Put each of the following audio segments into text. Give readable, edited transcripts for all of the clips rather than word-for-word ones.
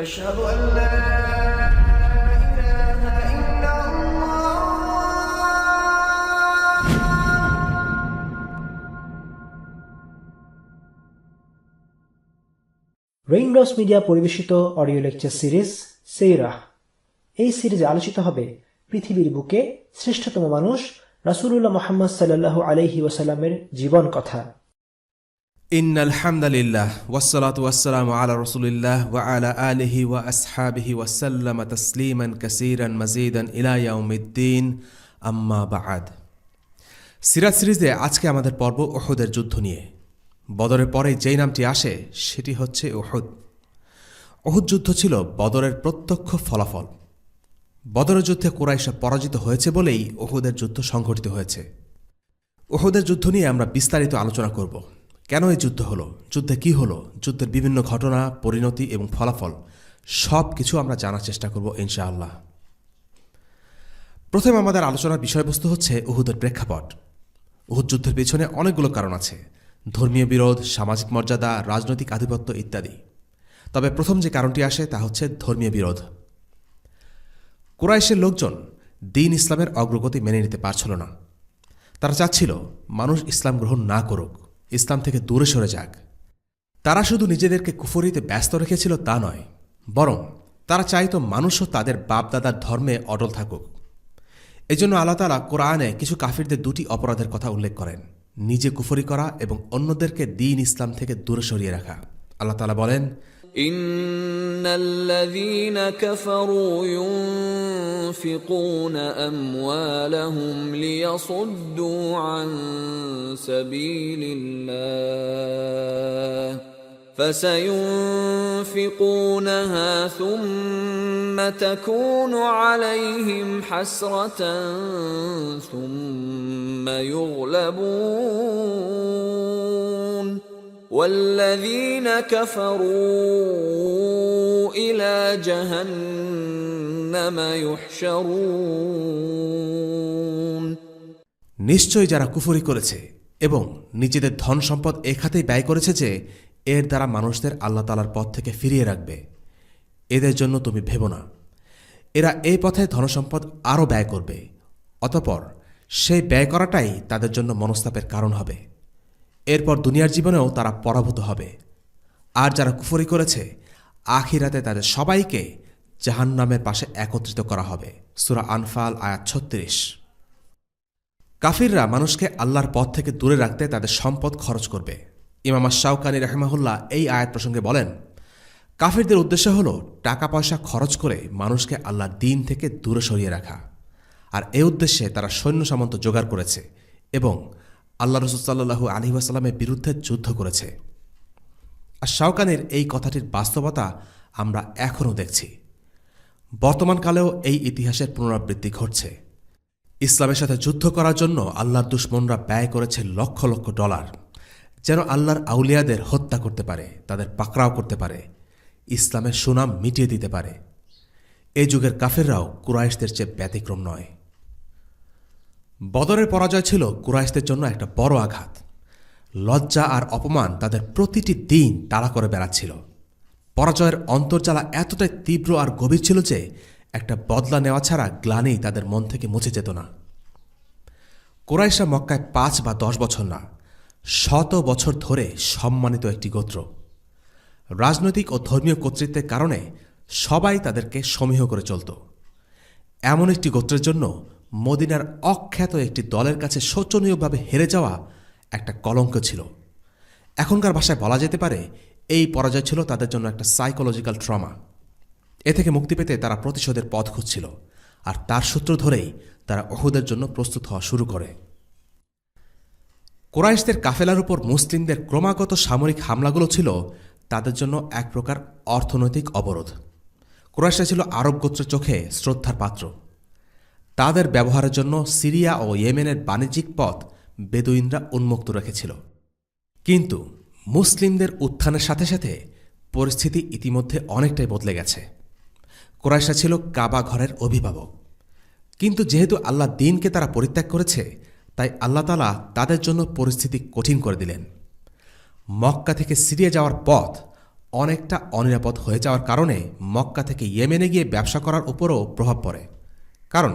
أشهد أن لا إله إلا الله raindrops media পরিবেশিত audio lecture series সেইরাহ। এই সিরিজে আলোচিত হবে পৃথিবীর বুকে শ্রেষ্ঠতম মানুষ রাসূলুল্লাহ মুহাম্মদ সাল্লাল্লাহু আলাইহি ওয়াসাল্লামের জীবন কথা। ইন্নাল হামদালিল্লাহ ওয়াসসালাতু ওয়াসসালামু আলা রাসূলিল্লাহ ওয়া আলা আলিহি ওয়া আসহাবিহি ওয়া সাল্লামা তাসলিমান কাসীরান মাজিদান ইলা ইয়াউমিদ্দিন, আম্মা বা'দ। সিরাত সিরিজে আজকে আমাদের পর্ব উহুদের যুদ্ধ নিয়ে। বদরের পরে যেই নামটি আসে সেটি হচ্ছে উহুদ। উহুদ যুদ্ধ ছিল বদরের প্রত্যক্ষ ফলাফল। বদরের যুদ্ধে কুরাইশরা পরাজিত হয়েছে বলেই উহুদের যুদ্ধ সংঘটিত হয়েছে। উহুদের যুদ্ধ নিয়ে আমরা বিস্তারিত আলোচনা করব। কেন এই যুদ্ধ হলো, যুদ্ধে কি হলো, যুদ্ধের বিভিন্ন ঘটনা, পরিণতি এবং ফলাফল সব কিছু আমরা জানার চেষ্টা করব ইনশাআল্লাহ। প্রথমে আমাদের আলোচনার বিষয়বস্তু হচ্ছে উহুদের প্রেক্ষাপট। উহুদ যুদ্ধের পেছনে অনেকগুলো কারণ আছে: ধর্মীয় বিরোধ, সামাজিক মর্যাদা, রাজনৈতিক আধিপত্য ইত্যাদি। তবে প্রথম যে কারণটি আসে তা হচ্ছে ধর্মীয় বিরোধ। কুরাইশের লোকজন দ্বীন ইসলামের অগ্রগতি মেনে নিতে পারছিল না। তারা চাচ্ছিল মানুষ ইসলাম গ্রহণ না করুক, ইসলাম থেকে দূরে সরে যাক। তারা শুধু নিজেদেরকে কুফরিতে ব্যস্ত রেখেছিল তা নয়, বরং তারা চাইত মানুষও তাদের বাপদাদার ধর্মে অটল থাকুক। এজন্য আল্লাহ তাআলা কোরআনে কিছু কাফিরদের দুটি অপরাধের কথা উল্লেখ করেন: নিজে কুফরি করা এবং অন্যদেরকে দ্বীন ইসলাম থেকে দূরে সরিয়ে রাখা। আল্লাহ তাআলা বলেন, ইন্নাল্লাযীনা কাফারু ইউনফিকুনা আমওয়ালাহুম লিয়াসুদ্দু আন সাবিলিল্লাহ فسينفقونها ثم تكون عليهم حسرة ثم يغلبون والذين كفروا إلى جهنم يحشرون। নিশ্চয়ই যারা কুফরি করেছে এবং নিজেদের ধন সম্পদ এ খাতেই ব্যয় করেছে যে এর দ্বারা মানুষদের আল্লাহ তাআলার পথ থেকে ফিরিয়ে রাখবে, এদের জন্য তুমি ভেবো না। এরা এই পথে ধনসম্পদ আরও ব্যয় করবে, অতঃপর সেই ব্যয় করাটাই তাদের জন্য মনস্তাপের কারণ হবে। এরপর দুনিয়ার জীবনেও তারা পরাভূত হবে। আর যারা কুফরি করেছে, আখিরাতে তাদের সবাইকে জাহান্নামের পাশে একত্রিত করা হবে। সূরা আনফাল আয়াত ৩৬। কাফিররা মানুষকে আল্লাহর পথ থেকে দূরে রাখতে তাদের সম্পদ খরচ করবে। ইমাম আশ-শাওকানী রাহিমাহুল্লাহ এই আয়াত প্রসঙ্গে বলেন, কাফিরদের উদ্দেশ্য হল টাকা পয়সা খরচ করে মানুষকে আল্লাহর দ্বীন থেকে দূরে সরিয়ে রাখা। আর এই উদ্দেশ্যে তারা সৈন্য সামন্ত জোগাড় করেছে এবং আল্লাহ রাসূল সাল্লাল্লাহু আলাইহি ওয়াসাল্লামের বিরুদ্ধে যুদ্ধ করেছে। আশ-শাওকানীর এই কথাটির বাস্তবতা আমরা এখনও দেখছি। বর্তমানকালেও এই ইতিহাসের পুনরাবৃত্তি ঘটছে। ইসলামের সাথে যুদ্ধ করার জন্য আল্লাহর দুশমনরা ব্যয় করেছে লক্ষ লক্ষ ডলার, যেন আল্লাহর আউলিয়াদের হত্যা করতে পারে, তাদের পাকড়াও করতে পারে, ইসলামের সুনাম মিটিয়ে দিতে পারে। এই যুগের কাফেররাও কুরাইশদের চেয়ে ব্যতিক্রম নয়। বদরের পরাজয় ছিল কুরাইশদের জন্য একটা বড় আঘাত। লজ্জা আর অপমান তাদের প্রতিটি দিন তাড়া করে বেড়াচ্ছিল। পরাজয়ের অন্তর্জ্বালা এতটাই তীব্র আর গভীর ছিল যে একটা বদলা নেওয়া ছাড়া গ্লানি তাদের মন থেকে মুছে যেত না। কুরাইশরা মক্কায় ৫ বা ১০ বছর না, ১০০ বছর ধরে সম্মানিত একটি গোত্র। রাজনৈতিক ও ধর্মীয় কর্তৃত্বের কারণে সবাই তাদেরকে সমীহ করে চলত। এমন একটি গোত্রের জন্য মদিনার অখ্যাত একটি দলের কাছে শোচনীয়ভাবে হেরে যাওয়া একটা কলঙ্ক ছিল। এখনকার ভাষায় বলা যেতে পারে এই পরাজয় ছিল তাদের জন্য একটা সাইকোলজিক্যাল ট্রমা। এ থেকে মুক্তি পেতে তারা প্রতিশোধের পথ খুঁজছিল, আর তার সূত্র ধরেই তারা উহুদের জন্য প্রস্তুত হওয়া শুরু করে। কুরাইশদের কাফেলার উপর মুসলিমদের ক্রমাগত সামরিক হামলাগুলো ছিল তাদের জন্য এক প্রকার অর্থনৈতিক অবরোধ। কুরাইশরা ছিল আরব গোত্রের চোখে শ্রদ্ধার পাত্র। তাদের ব্যবহারের জন্য সিরিয়া ও ইয়েমেনের বাণিজ্যিক পথ বেদুইনরা উন্মুক্ত রেখেছিল। কিন্তু মুসলিমদের উত্থানের সাথে সাথে পরিস্থিতি ইতিমধ্যে অনেকটাই বদলে গেছে। কুরাইশরা ছিল কাবা ঘরের অভিভাবক, কিন্তু যেহেতু আল্লাহ দ্বীনকে তারা পরিত্যাগ করেছে, তাই আল্লাহ তাআলা তাদের জন্য পরিস্থিতি কঠিন করে দিলেন। মক্কা থেকে সিরিয়া যাওয়ার পথ অনেকটা অনিরাপদ হয়ে যাওয়ার কারণে মক্কা থেকে ইয়েমেনে গিয়ে ব্যবসা করার উপরও প্রভাব পড়ে। কারণ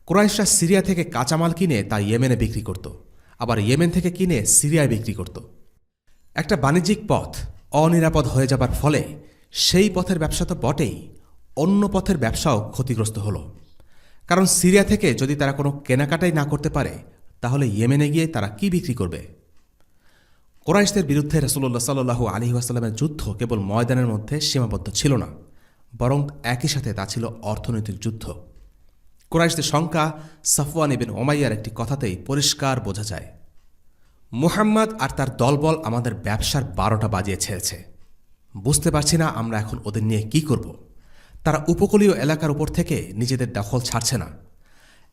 কুরাইশরা সিরিয়া থেকে কাঁচামাল কিনে তা ইয়েমেনে বিক্রি করত, আবার ইয়েমেন থেকে কিনে সিরিয়ায় বিক্রি করত। একটা বাণিজ্যিক পথ অনিরাপদ হয়ে যাবার ফলে সেই পথের ব্যবসা তো বটেই, অন্য পথের ব্যবসাও ক্ষতিগ্রস্ত হল। কারণ সিরিয়া থেকে যদি তারা কোনো কেনাকাটাই না করতে পারে, তাহলে ইয়েমেনে গিয়ে তারা কি বিক্রি করবে? কুরাইশদের বিরুদ্ধে রাসূলুল্লাহ সাল্লাল্লাহু আলাইহি ওয়াসাল্লামের যুদ্ধ কেবল ময়দানের মধ্যে সীমাবদ্ধ ছিল না, বরং একই সাথে তা ছিল অর্থনৈতিক যুদ্ধ। কুরাইশদের শঙ্কা সাফওয়ান ইবনে উমাইয়ার একটি কথাতেই পরিষ্কার বোঝা যায়। মুহাম্মদ আর তার দলবল আমাদের ব্যবসার 12টা বাজিয়ে ছেড়েছে। বুঝতে পারছি না আমরা এখন ওদের নিয়ে কি করব। তারা উপকূলীয় এলাকার উপর থেকে নিজেদের দখল ছাড়ছে না,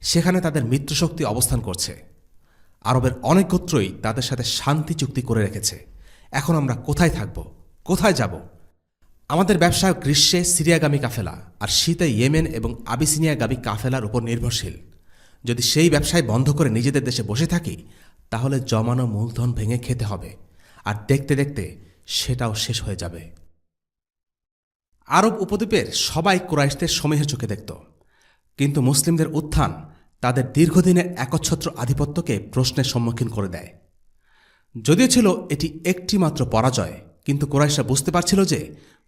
সেখানে তাদের মিত্রশক্তি অবস্থান করছে। আরবের অনেক গোত্রই তাদের সাথে শান্তি চুক্তি করে রেখেছে। এখন আমরা কোথায় থাকব, কোথায় যাব? আমাদের ব্যবসা গ্রীষ্মে সিরিয়াগামী কাফেলা আর শীতে ইয়েমেন এবং আবিসিনিয়াগামী কাফেলার উপর নির্ভরশীল। যদি সেই ব্যবসায় বন্ধ করে নিজেদের দেশে বসে থাকি, তাহলে জমানো মূলধন ভেঙে খেতে হবে, আর দেখতে দেখতে সেটাও শেষ হয়ে যাবে। আরব উপদ্বীপের সবাই কুরাইশদের সমীহের চোখে দেখত, কিন্তু মুসলিমদের উত্থান তাদের দীর্ঘদিনের একচ্ছত্র আধিপত্যকে প্রশ্নের সম্মুখীন করে দেয়। যদিও ছিল এটি একটি মাত্র পরাজয়, কিন্তু কুরাইশরা বুঝতে পারছিল যে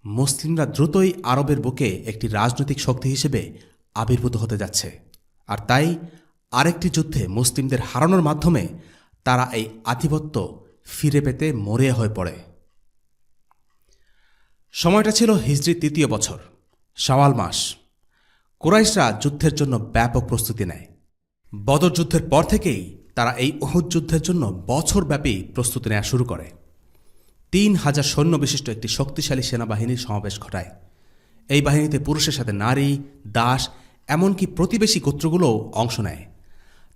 মুসলিমরা দ্রুতই আরবের বুকে একটি রাজনৈতিক শক্তি হিসেবে আবির্ভূত হতে যাচ্ছে, আর তাই আরেকটি যুদ্ধে মুসলিমদের হারানোর মাধ্যমে তারা এই আধিপত্য ফিরে পেতে মরিয়া হয়ে পড়ে। সময়টা ছিল হিজরি 3য় বছর, শাওয়াল মাস। কুরাইশরা যুদ্ধের জন্য ব্যাপক প্রস্তুতি নেয়। বদর যুদ্ধের পর থেকেই তারা এই উহুদ যুদ্ধের জন্য বছরব্যাপী প্রস্তুতি নেওয়া শুরু করে। 3000 সৈন্য বিশিষ্ট একটি শক্তিশালী সেনাবাহিনীর সমাবেশ ঘটায়। এই বাহিনীতে পুরুষের সাথে নারী, দাস, এমনকি প্রতিবেশী গোত্রগুলোও অংশ নেয়।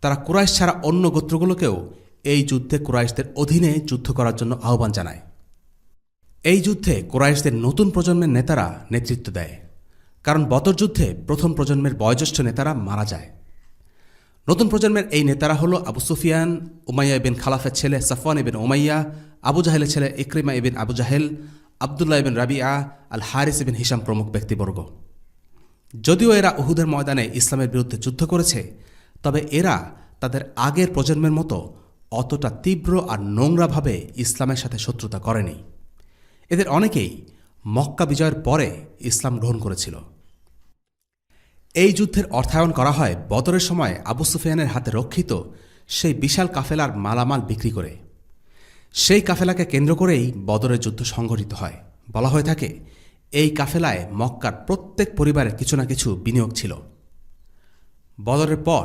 তারা কুরাইশ ছাড়া অন্য গোত্রগুলোকেও এই যুদ্ধে কুরাইশদের অধীনে যুদ্ধ করার জন্য আহ্বান জানায়। এই যুদ্ধে কুরাইশদের নতুন প্রজন্মের নেতারা নেতৃত্ব দেয়, কারণ বদর যুদ্ধে প্রথম প্রজন্মের বয়োজ্যেষ্ঠ নেতারা মারা যায়। নতুন প্রজন্মের এই নেতারা হল আবু সুফিয়ান, উমাইয়া ইবিন খালাফের ছেলে সাফওয়ান ইবিন উমাইয়া, আবু জাহেলের ছেলে ইকরিমা ইবিন আবু জাহেল, আবদুল্লাহ ইবিন রাবিআ, আল হারিস ইবিন হিশাম প্রমুখ ব্যক্তিবর্গ। যদিও এরা উহুদের ময়দানে ইসলামের বিরুদ্ধে যুদ্ধ করেছে, তবে এরা তাদের আগের প্রজন্মের মতো অতটা তীব্র আর নোংরাভাবে ইসলামের সাথে শত্রুতা করেনি। এদের অনেকেই মক্কা বিজয়ের পরে ইসলাম গ্রহণ করেছিল। এই যুদ্ধের অর্থায়ন করা হয় বদরের সময় আবু সুফিয়ানের হাতে রক্ষিত সেই বিশাল কাফেলার মালামাল বিক্রি করে। সেই কাফেলাকে কেন্দ্র করেই বদরের যুদ্ধ সংঘটিত হয়। বলা হয়ে থাকে এই কাফেলায় মক্কার প্রত্যেক পরিবারের কিছু না কিছু বিনিয়োগ ছিল। বদরের পর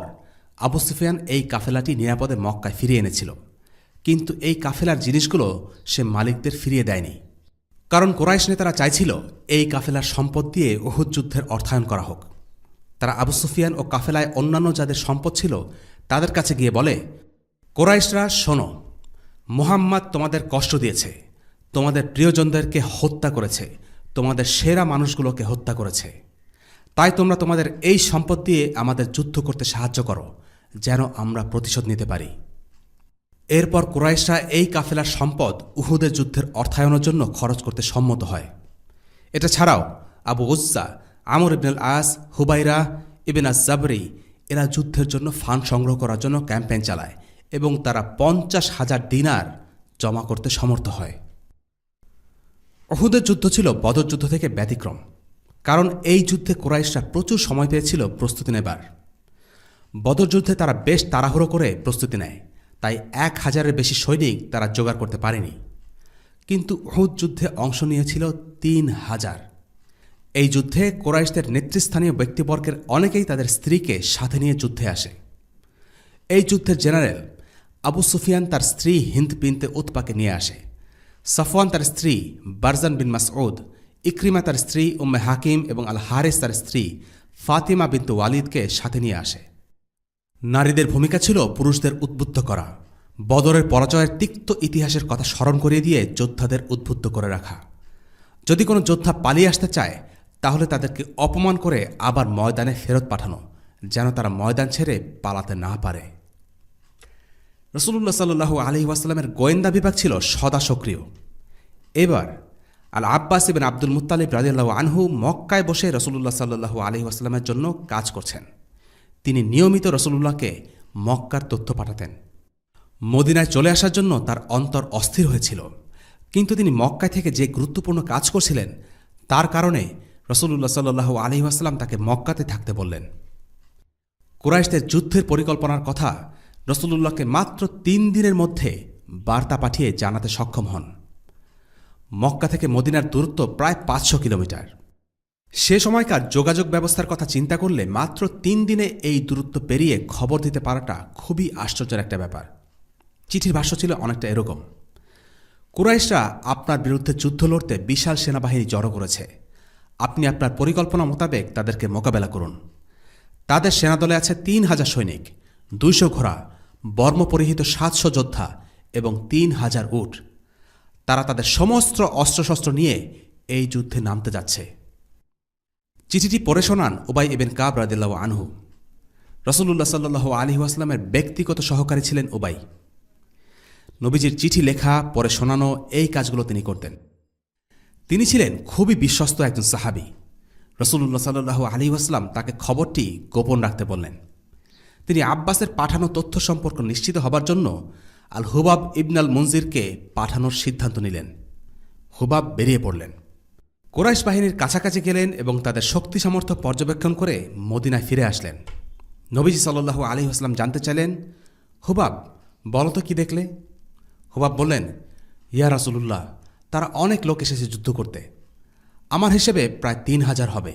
আবু সুফিয়ান এই কাফেলাটি নিরাপদে মক্কায় ফিরিয়ে এনেছিল, কিন্তু এই কাফেলার জিনিসগুলো সে মালিকদের ফিরিয়ে দেয়নি, কারণ কুরাইশ নেতারা চাইছিল এই কাফেলার সম্পদ দিয়ে উহুদ যুদ্ধের অর্থায়ন করা হোক। তারা আবু সুফিয়ান ও কাফেলায় অন্যান্য যাদের সম্পদ ছিল তাদের কাছে গিয়ে বলে, কুরাইশরা শোনো, মুহাম্মদ তোমাদের কষ্ট দিয়েছে, তোমাদের প্রিয়জনদেরকে হত্যা করেছে, তোমাদের সেরা মানুষগুলোকে হত্যা করেছে। তাই তোমরা তোমাদের এই সম্পদ দিয়ে আমাদের যুদ্ধ করতে সাহায্য করো, যেন আমরা প্রতিশোধ নিতে পারি। এরপর কুরাইশরা এই কাফেলার সম্পদ উহুদের যুদ্ধের অর্থায়নের জন্য খরচ করতে সম্মত হয়। এটা ছাড়াও আবু উজ্জা, আমর ইবনুল আস, হুবাইরা ইবিন আজ-জাবরি এরা যুদ্ধের জন্য ফান্ড সংগ্রহ করার জন্য ক্যাম্পেইন চালায় এবং তারা 50,000 দিনার জমা করতে সমর্থ হয়। উহুদের যুদ্ধ ছিল বদর যুদ্ধ থেকে ব্যতিক্রম, কারণ এই যুদ্ধে কুরাইশরা প্রচুর সময় পেয়েছিল প্রস্তুতি নেবার। বদর যুদ্ধে তারা বেশ তাড়াহুড়ো করে প্রস্তুতি নেয়, তাই 1000-এর বেশি সৈনিক তারা জোগাড় করতে পারেনি। কিন্তু উহুদ যুদ্ধে অংশ নিয়েছিল 3000। এই যুদ্ধে কুরাইশদের নেতৃস্থানীয় ব্যক্তিবর্গের অনেকেই তাদের স্ত্রীকে সাথে নিয়ে যুদ্ধে আসে। এই যুদ্ধের জেনারেল আবু সুফিয়ান তার স্ত্রী হিন্দ বিনতে উতবাকে নিয়ে আসে। সাফওয়ান তার স্ত্রী বারজান বিন মাসউদ, ইকরিমা তার স্ত্রী উম্মে হাকিম এবং আল হারিস তার স্ত্রী ফাতিমা বিনতে ওয়ালিদকে সাথে নিয়ে আসে। নারীদের ভূমিকা ছিল পুরুষদের উদ্বুদ্ধ করা, বদরের পরাজয়ের তিক্ত ইতিহাসের কথা স্মরণ করিয়ে দিয়ে যোদ্ধাদের উদ্বুদ্ধ করে রাখা। যদি কোনো যোদ্ধা পালিয়ে আসতে চায়, তাহলে তাদেরকে অপমান করে আবার ময়দানে ফেরত পাঠানো, যেন তারা ময়দান ছেড়ে পালাতে না পারে। রাসূলুল্লাহ সাল্লাল্লাহু আলাইহি ওয়াসাল্লামের গোয়েন্দা বিভাগ ছিল সদা সক্রিয়। এবার আল আব্বাস ইবনে আব্দুল মুত্তালিব রাদিয়াল্লাহু আনহু মক্কায় বসে রাসূলুল্লাহ সাল্লাল্লাহু আলাইহি ওয়াসাল্লামের জন্য কাজ করছেন। তিনি নিয়মিত রাসূলুল্লাহকে মক্কার তথ্য পাঠাতেন। মদিনায় চলে আসার জন্য তার অন্তর অস্থির হয়েছিল, কিন্তু তিনি মক্কায় থেকে যে গুরুত্বপূর্ণ কাজ করছিলেন তার কারণে রাসূলুল্লাহ সাল্লাল্লাহু আলাইহি ওয়াসাল্লাম তাকে মক্কাতে থাকতে বললেন। কুরাইশদের যুদ্ধের পরিকল্পনার কথা রাসূলুল্লাহকে মাত্র ৩ দিনের মধ্যে বার্তা পাঠিয়ে জানাতে সক্ষম হন। মক্কা থেকে মদিনার দূরত্ব প্রায় ৫০০ কিলোমিটার। সে সময়কার যোগাযোগ ব্যবস্থার কথা চিন্তা করলে মাত্র ৩ দিনে এই দূরত্ব পেরিয়ে খবর দিতে পারাটা খুবই আশ্চর্যের একটা ব্যাপার। চিঠির ভাষ্য ছিল অনেকটা এরকম: কুরাইশরা আপনার বিরুদ্ধে যুদ্ধ লড়তে বিশাল সেনাবাহিনী জড়ো করেছে। আপনি আপনার পরিকল্পনা মোতাবেক তাদেরকে মোকাবেলা করুন। তাদের সেনাদলে আছে ৩,০০০ সৈনিক, ২০০ ঘোড়া, বর্মপরিহিত ৭০০ যোদ্ধা এবং ৩,০০০ উট। তারা তাদের সমস্ত অস্ত্রশস্ত্র নিয়ে এই যুদ্ধে নামতে যাচ্ছে। চিঠিটি পড়ে শোনান উবাই ইবনে কাব রাদিয়াল্লাহু আনহু। রাসূলুল্লাহ সাল্লাল্লাহু আলাইহি ওয়াসাল্লামের ব্যক্তিগত সহকারী ছিলেন উবাই। নবীজির চিঠি লেখা, পড়ে শোনানো, এই কাজগুলো তিনি করতেন। তিনি ছিলেন খুবই বিশ্বস্ত একজন সাহাবী। রাসূলুল্লাহ সাল্লাল্লাহু আলাইহি ওয়াসাল্লাম তাকে খবরটি গোপন রাখতে বললেন। তিনি আব্বাসের পাঠানো তথ্য সম্পর্ক নিশ্চিত হবার জন্য আল হুবাব ইবন আল মুনজিরকে পাঠানোর সিদ্ধান্ত নিলেন। হুবাব বেরিয়ে পড়লেন, কুরাইশ বাহিনীর কাছাকাছি গেলেন এবং তাদের শক্তি সামর্থ্য পর্যবেক্ষণ করে মদিনায় ফিরে আসলেন। নবীজি সাল্লাল্লাহু আলাইহি ওয়াসাল্লাম জানতে চাইলেন, হুবাব, বলো তো কি দেখলে? হুবাব বললেন, ইয়া রাসূলুল্লাহ, তারা অনেক লোক এসেছে যুদ্ধ করতে। আমার হিসেবে প্রায় ৩,০০০ হবে,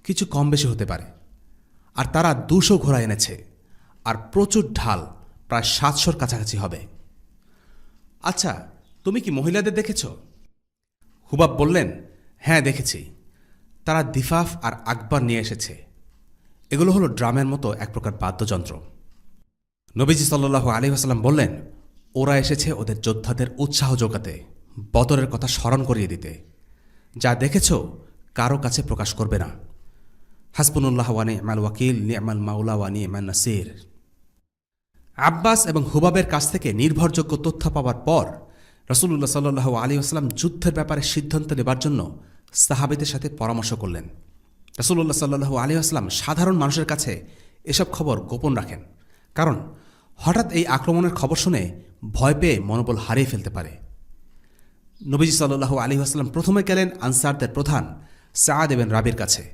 কিছু কম বেশি হতে পারে। আর তারা ২০০ ঘোড়া এনেছে, আর প্রচুর ঢাল, প্রায় ৭০০-র কাছাকাছি হবে। আচ্ছা, তুমি কি মহিলাদের দেখেছ? হুবাব বললেন, হ্যাঁ দেখেছি। তারা দিফাফ আর আকবার নিয়ে এসেছে। এগুলো হলো ড্রামের মতো এক প্রকার বাদ্যযন্ত্র। নবীজি সাল্লাল্লাহু আলাইহি ওয়াসাল্লাম বললেন, ওরা এসেছে ওদের যোদ্ধাদের উৎসাহ যোগাতে, বদরের কথা স্মরণ করিয়ে দিতে। যা দেখেছ কারো কাছে প্রকাশ করবে না। হাসবুনাল্লাহ ওয়া নি'মাল ওয়াকিল, নি'মাল মাওলা ওয়া নি'মান নাসির। আব্বাস এবং হুবাবের কাছ থেকে নির্ভরযোগ্য তথ্য পাওয়ার পর রাসূলুল্লাহ সাল্লাল্লাহু আলাইহি ওয়াসাল্লাম যুদ্ধের ব্যাপারে সিদ্ধান্ত নেবার জন্য সাহাবীদের সাথে পরামর্শ করলেন। রাসূলুল্লাহ সাল্লাল্লাহু আলাইহি ওয়াসাল্লাম সাধারণ মানুষের কাছে এসব খবর গোপন রাখেন, কারণ হঠাৎ এই আক্রমণের খবর শুনে ভয় পেয়ে মনোবল হারিয়ে ফেলতে পারে। নবীজি সাল্লাল্লাহু আলাইহি ওয়াসাল্লাম প্রথমে গেলেন আনসারদের প্রধান সাআদ ইবনে রাবির কাছে।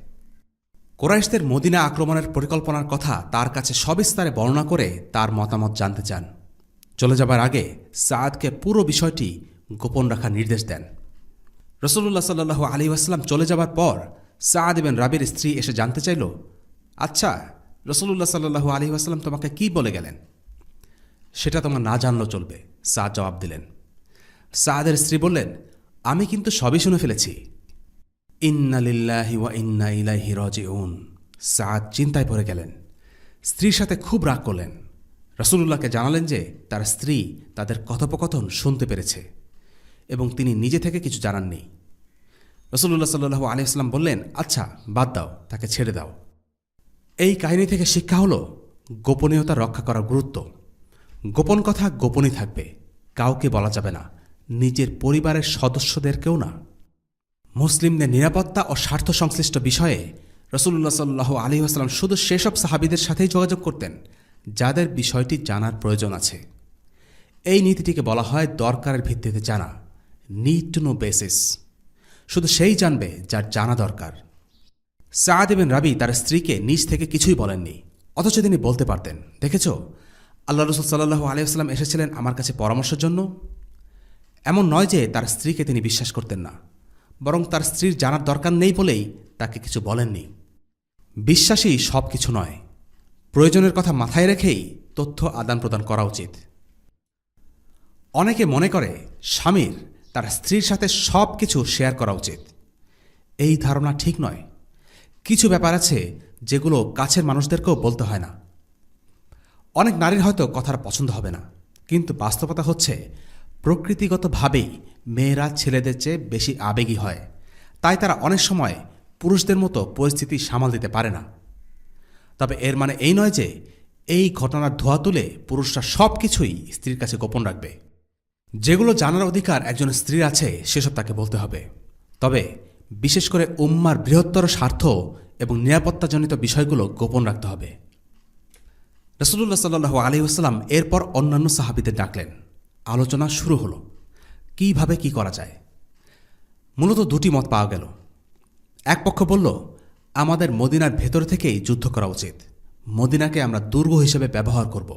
কুরাইশদের মদিনা আক্রমণের পরিকল্পনার কথা তার কাছে সবিস্তারে বর্ণনা করে তার মতামত জানতে চান। চলে যাবার আগে সাআদকে পুরো বিষয়টি গোপন রাখার নির্দেশ দেন। রাসূলুল্লাহ সাল্লাল্লাহু আলাইহি ওয়াসাল্লাম চলে যাবার পর সাআদ ইবনে রাবির স্ত্রী এসে জানতে চাইল, আচ্ছা, রাসূলুল্লাহ সাল্লাল্লাহু আলাইহি ওয়াসাল্লাম তোমাকে কি বলে গেলেন? সেটা তোমার না জানলেও চলবে, সাআদ জবাব দিলেন। সাআদের স্ত্রী বললেন, আমি কিন্তু সবই শুনে ফেলেছি। ইন্না লিল্লাহি ওয়া ইন্না ইলাইহি রাজিউন। সাআদ চিন্তায় পড়ে গেলেন, স্ত্রীর সাথে খুব রাগ করলেন। রাসূলুল্লাহকে জানালেন যে তার স্ত্রী তাদের কথোপকথন শুনতে পেরেছে এবং তিনি নিজে থেকে কিছু জানাননি। রাসূলুল্লাহ সাল্লাল্লাহু আলাইহি ওয়াসাল্লাম বললেন, আচ্ছা, বাদ দাও, তাকে ছেড়ে দাও। এই কাহিনী থেকে শিক্ষা হলো গোপনীয়তা রক্ষা করার গুরুত্ব। গোপন কথা গোপনই থাকবে, কাউকে বলা যাবে না, নিজের পরিবারের সদস্যদেরকেও না। মুসলিমদের নিরাপত্তা ও স্বার্থ সংশ্লিষ্ট বিষয়ে রাসূলুল্লাহ সাল্লাল্লাহু আলাইহি ওয়াসাল্লাম শুধু সেসব সাহাবীদের সাথেই যোগাযোগ করতেন যাদের বিষয়টি জানার প্রয়োজন আছে। এই নীতিটিকে বলা হয় দরকারের ভিত্তিতে জানা, নিড টু নো বেসিস। শুধু সেই জানবে যার জানা দরকার। সাআদ ইবনে রাবি তার স্ত্রীকে নিজ থেকে কিছুই বলেননি, অথচ তিনি বলতে পারতেন, দেখেছ, আল্লাহ রাসূল সাল্লাল্লাহু আলাইহি ওয়াসাল্লাম এসেছিলেন আমার কাছে পরামর্শের জন্য। এমন নয় যে তার স্ত্রীকে তিনি বিশ্বাস করতেন না, বরং তার স্ত্রীর জানার দরকার নেই বলেই তাকে কিছু বলেননি। বিশ্বাসই সব কিছু নয়, প্রয়োজনের কথা মাথায় রেখেই তথ্য আদান প্রদান করা উচিত। অনেকে মনে করে স্বামীর তার স্ত্রীর সাথে সব কিছু শেয়ার করা উচিত। এই ধারণা ঠিক নয়। কিছু ব্যাপার আছে যেগুলো কাছের মানুষদেরকেও বলতে হয় না। অনেক নারীর হয়তো কথাটা পছন্দ হবে না, কিন্তু বাস্তবতা হচ্ছে প্রকৃতিগতভাবেই মেয়েরা ছেলেদের চেয়ে বেশি আবেগী হয়, তাই তারা অনেক সময় পুরুষদের মতো পরিস্থিতি সামাল দিতে পারে না। তবে এর মানে এই নয় যে এই ঘটনার ধোঁয়া তুলে পুরুষরা সব কিছুই স্ত্রীর কাছে গোপন রাখবে। যেগুলো জানার অধিকার একজন স্ত্রীর আছে সেসব তাকে বলতে হবে। তবে বিশেষ করে উম্মার বৃহত্তর স্বার্থ এবং নিরাপত্তাজনিত বিষয়গুলো গোপন রাখতে হবে। রাসূলুল্লাহ সাল্লাল্লাহু আলাইহি ওয়াসাল্লাম এরপর অন্যান্য সাহাবীদের ডাকলেন। আলোচনা শুরু হলো কিভাবে কি করা যায়। মূলত দুটি মত পাওয়া গেল। এক পক্ষ বলল, আমাদের মদিনার ভেতর থেকেই যুদ্ধ করা উচিত, মদিনাকে আমরা দুর্গ হিসেবে ব্যবহার করব।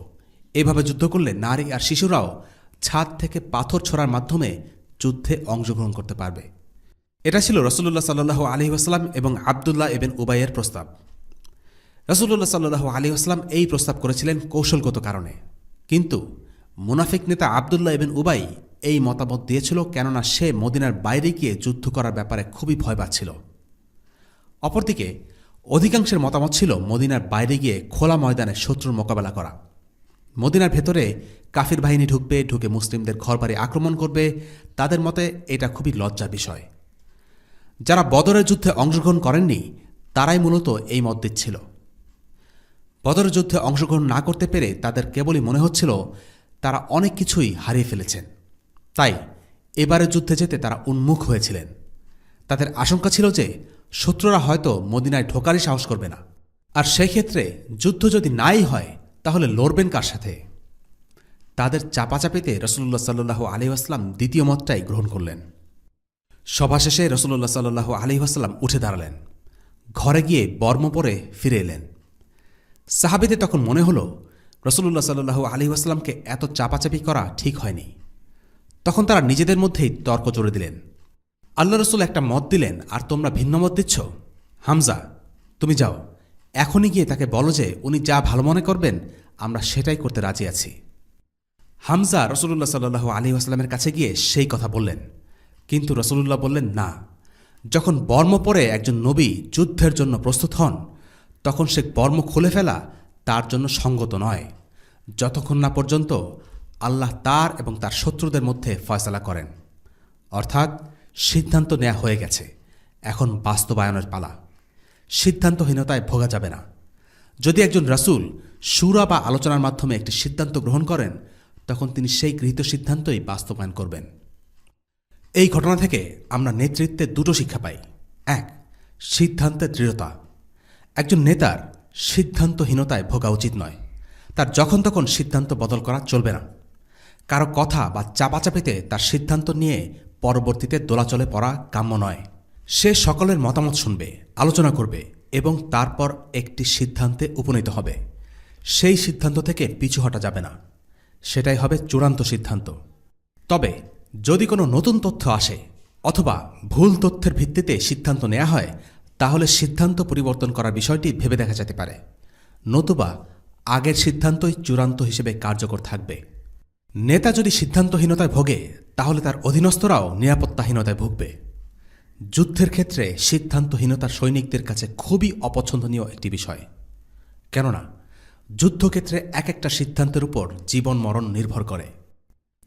এভাবে যুদ্ধ করলে নারী আর শিশুরাও ছাদ থেকে পাথর ছোড়ার মাধ্যমে যুদ্ধে অংশগ্রহণ করতে পারবে। এটা ছিল রাসূলুল্লাহ সাল্লাল্লাহু আলাইহি ওয়াসাল্লাম এবং আব্দুল্লাহ ইবনে উবাইয়ের প্রস্তাব। রাসূলুল্লাহ সাল্লাল্লাহু আলাইহি ওয়াসাল্লাম এই প্রস্তাব করেছিলেন কৌশলগত কারণে, কিন্তু মুনাফিক নেতা আব্দুল্লাহ ইবনে উবাই এই মতামত দিয়েছিল কেননা সে মদিনার বাইরে গিয়ে যুদ্ধ করার ব্যাপারে খুবই ভয় পাচ্ছিল। অপরদিকে অধিকাংশের মতামত ছিল মদিনার বাইরে গিয়ে খোলা ময়দানে শত্রুর মোকাবেলা করা। মদিনার ভেতরে কাফির বাহিনী ঢুকে মুসলিমদের ঘরবাড়ি আক্রমণ করবে। তাদের মতে এটা খুবই লজ্জার বিষয়। যারা বদরের যুদ্ধে অংশগ্রহণ করেননি তারাই মূলত এই মত দিচ্ছিল। বদরের যুদ্ধে অংশগ্রহণ না করতে পেরে তাদের কেবলই মনে হচ্ছিল তারা অনেক কিছুই হারিয়ে ফেলেছেন, তাই এবারের যুদ্ধে যেতে তারা উন্মুখ হয়েছিলেন। তাদের আশঙ্কা ছিল যে শত্রুরা হয়তো মদিনায় ঢোকারই সাহস করবে না, আর সেই ক্ষেত্রে যুদ্ধ যদি নাই হয় তাহলে লড়বেন কার সাথে। তাদের চাপাচাপিতে রাসূলুল্লাহ সাল্লাল্লাহু আলাইহি ওয়াসাল্লাম দ্বিতীয় মতটাই গ্রহণ করলেন। সভা শেষে রাসূলুল্লাহ সাল্লাল্লাহু আলাইহি ওয়াসাল্লাম উঠে দাঁড়ালেন, ঘরে গিয়ে বর্ম পরে ফিরে এলেন। সাহাবীদের তখন মনে হল রাসূলুল্লাহ সাল্লাল্লাহু আলাইহি ওয়াসাল্লামকে এত চাপাচাপি করা ঠিক হয়নি। তখন তারা নিজেদের মধ্যেই তর্ক জুড়ে দিলেন। আল্লাহ রসুল একটা মত দিলেন আর তোমরা ভিন্ন মত দিচ্ছ। হামজা, তুমি যাও, এখনই গিয়ে তাকে বলো যে উনি যা ভালো মনে করবেন আমরা সেটাই করতে রাজি আছি। হামজা রাসূলুল্লাহ সাল্লাল্লাহু আলাইহি ওয়াসাল্লামের কাছে গিয়ে সেই কথা বললেন, কিন্তু রাসূলুল্লাহ বললেন না। যখন বর্ম পরে একজন নবী যুদ্ধের জন্য প্রস্তুত হন তখন সে বর্ম খুলে ফেলা তার জন্য সঙ্গত নয়, যতক্ষণ না পর্যন্ত আল্লাহ তার এবং তার শত্রুদের মধ্যে ফয়সালা করেন। অর্থাৎ সিদ্ধান্ত নেওয়া হয়ে গেছে, এখন বাস্তবায়নের পালা। সিদ্ধান্তহীনতায় ভোগা যাবে না। যদি একজন রাসূল শুরা বা আলোচনার মাধ্যমে একটি সিদ্ধান্ত গ্রহণ করেন তখন তিনি সেই গৃহীত সিদ্ধান্তই বাস্তবায়ন করবেন। এই ঘটনা থেকে আমরা নেতৃত্বে দুটো শিক্ষা পাই। এক, সিদ্ধান্তের দৃঢ়তা। একজন নেতার সিদ্ধান্তহীনতায় ভোগা উচিত নয়। তার যখন তখন সিদ্ধান্ত বদল করা চলবে না। কারো কথা বা চাপাচাপিতে তার সিদ্ধান্ত নিয়ে পরবর্তীতে দোলাচলে পড়া কাম্য নয়। সে সকলের মতামত শুনবে, আলোচনা করবে এবং তারপর একটি সিদ্ধান্তে উপনীত হবে। সেই সিদ্ধান্ত থেকে পিছু হটা যাবে না, সেটাই হবে চূড়ান্ত সিদ্ধান্ত। তবে যদি কোনো নতুন তথ্য আসে অথবা ভুল তথ্যের ভিত্তিতে সিদ্ধান্ত নেওয়া হয় তাহলে সিদ্ধান্ত পরিবর্তন করার বিষয়টি ভেবে দেখা যেতে পারে, নতুবা আগের সিদ্ধান্তই চূড়ান্ত হিসেবে কার্যকর থাকবে। নেতা যদি সিদ্ধান্তহীনতায় ভোগে তাহলে তার অধীনস্থরাও নিরাপত্তাহীনতায় ভুগবে। যুদ্ধের ক্ষেত্রে সিদ্ধান্তহীনতা সৈনিকদের কাছে খুবই অপছন্দনীয় একটি বিষয়, কেননা যুদ্ধক্ষেত্রে এক একটা সিদ্ধান্তের উপর জীবন মরণ নির্ভর করে।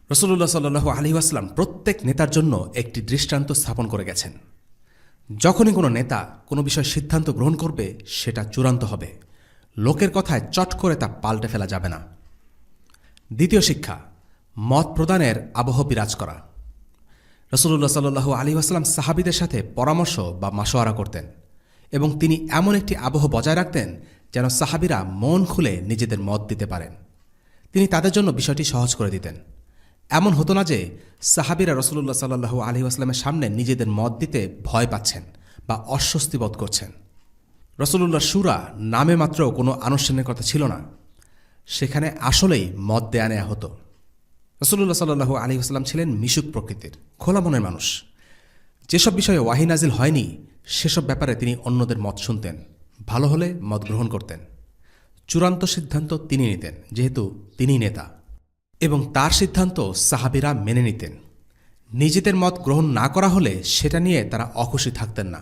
রাসূলুল্লাহ সাল্লাল্লাহু আলাইহি ওয়াসাল্লাম প্রত্যেক নেতার জন্য একটি দৃষ্টান্ত স্থাপন করে গেছেন। যখনই কোনো নেতা কোনো বিষয় সিদ্ধান্ত গ্রহণ করবে সেটা চূড়ান্ত হবে, লোকের কথায় চট করে তা পাল্টে ফেলা যাবে না। দ্বিতীয় শিক্ষা, মত প্রদানের আবহ বিরাজ করা। রাসূলুল্লাহ সাল্লাল্লাহু আলাইহি ওয়াসাল্লাম সাহাবীদের সাথে পরামর্শ বা মাশওয়ারা করতেন এবং তিনি এমন একটি আবহ বজায় রাখতেন যেন সাহাবীরা মন খুলে নিজেদের মত দিতে পারেন। তিনি তাদের জন্য বিষয়টি সহজ করে দিতেন। এমন হতো না যে সাহাবীরা রাসূলুল্লাহ সাল্লাল্লাহু আলাইহি ওয়াসাল্লামের সামনে নিজেদের মত দিতে ভয় পাচ্ছেন বা অস্বস্তি বোধ করছেন। রাসূলুল্লাহ শুরা নামে মাত্র কোনো আনুষ্ঠানিকতা ছিল না, সেখানে আসলেই মত দেয়া নেয়া হতো। রাসূলুল্লাহ সাল্লাল্লাহু আলাইহি ওয়াসাল্লাম ছিলেন মিশুক প্রকৃতির, খোলা মনের মানুষ। যেসব বিষয়ে ওয়াহী নাজিল হয়নি সেসব ব্যাপারে তিনি অন্যদের মত শুনতেন, ভালো হলে মত গ্রহণ করতেন। চূড়ান্ত সিদ্ধান্ত তিনি নিতেন যেহেতু তিনি নেতা, এবং তার সিদ্ধান্ত সাহাবীরা মেনে নিতেন। নিজেদের মত গ্রহণ না করা হলে সেটা নিয়ে তারা অখুশি থাকতেন না।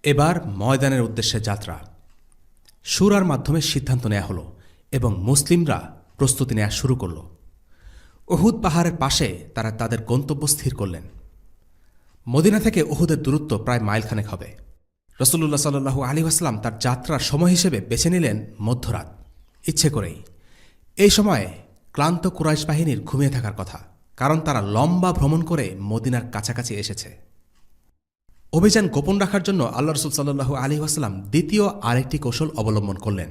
এবার ময়দানের উদ্দেশ্যে যাত্রা। শুরার মাধ্যমে সিদ্ধান্ত নেওয়া হলো এবং মুসলিমরা প্রস্তুতি নেওয়া শুরু করল। উহুদ পাহাড়ের পাশে তারা তাদের গন্তব্য স্থির করলেন। মদিনা থেকে উহুদের দূরত্ব প্রায় মাইলখানেক হবে। রাসূলুল্লাহ সাল্লাল্লাহু আলাইহি ওয়াসাল্লাম তার যাত্রার সময় হিসেবে বেছে নিলেন মধ্যরাত, ইচ্ছে করেই। এই সময়ে ক্লান্ত কুরাইশ বাহিনীর ঘুমিয়ে থাকার কথা, কারণ তারা লম্বা ভ্রমণ করে মদিনার কাছাকাছি এসেছে। অভিযান গোপন রাখার জন্য আল্লাহ রসুল সাল্লাল্লাহু আলাইহি ওয়াসাল্লাম দ্বিতীয় আরেকটি কৌশল অবলম্বন করলেন,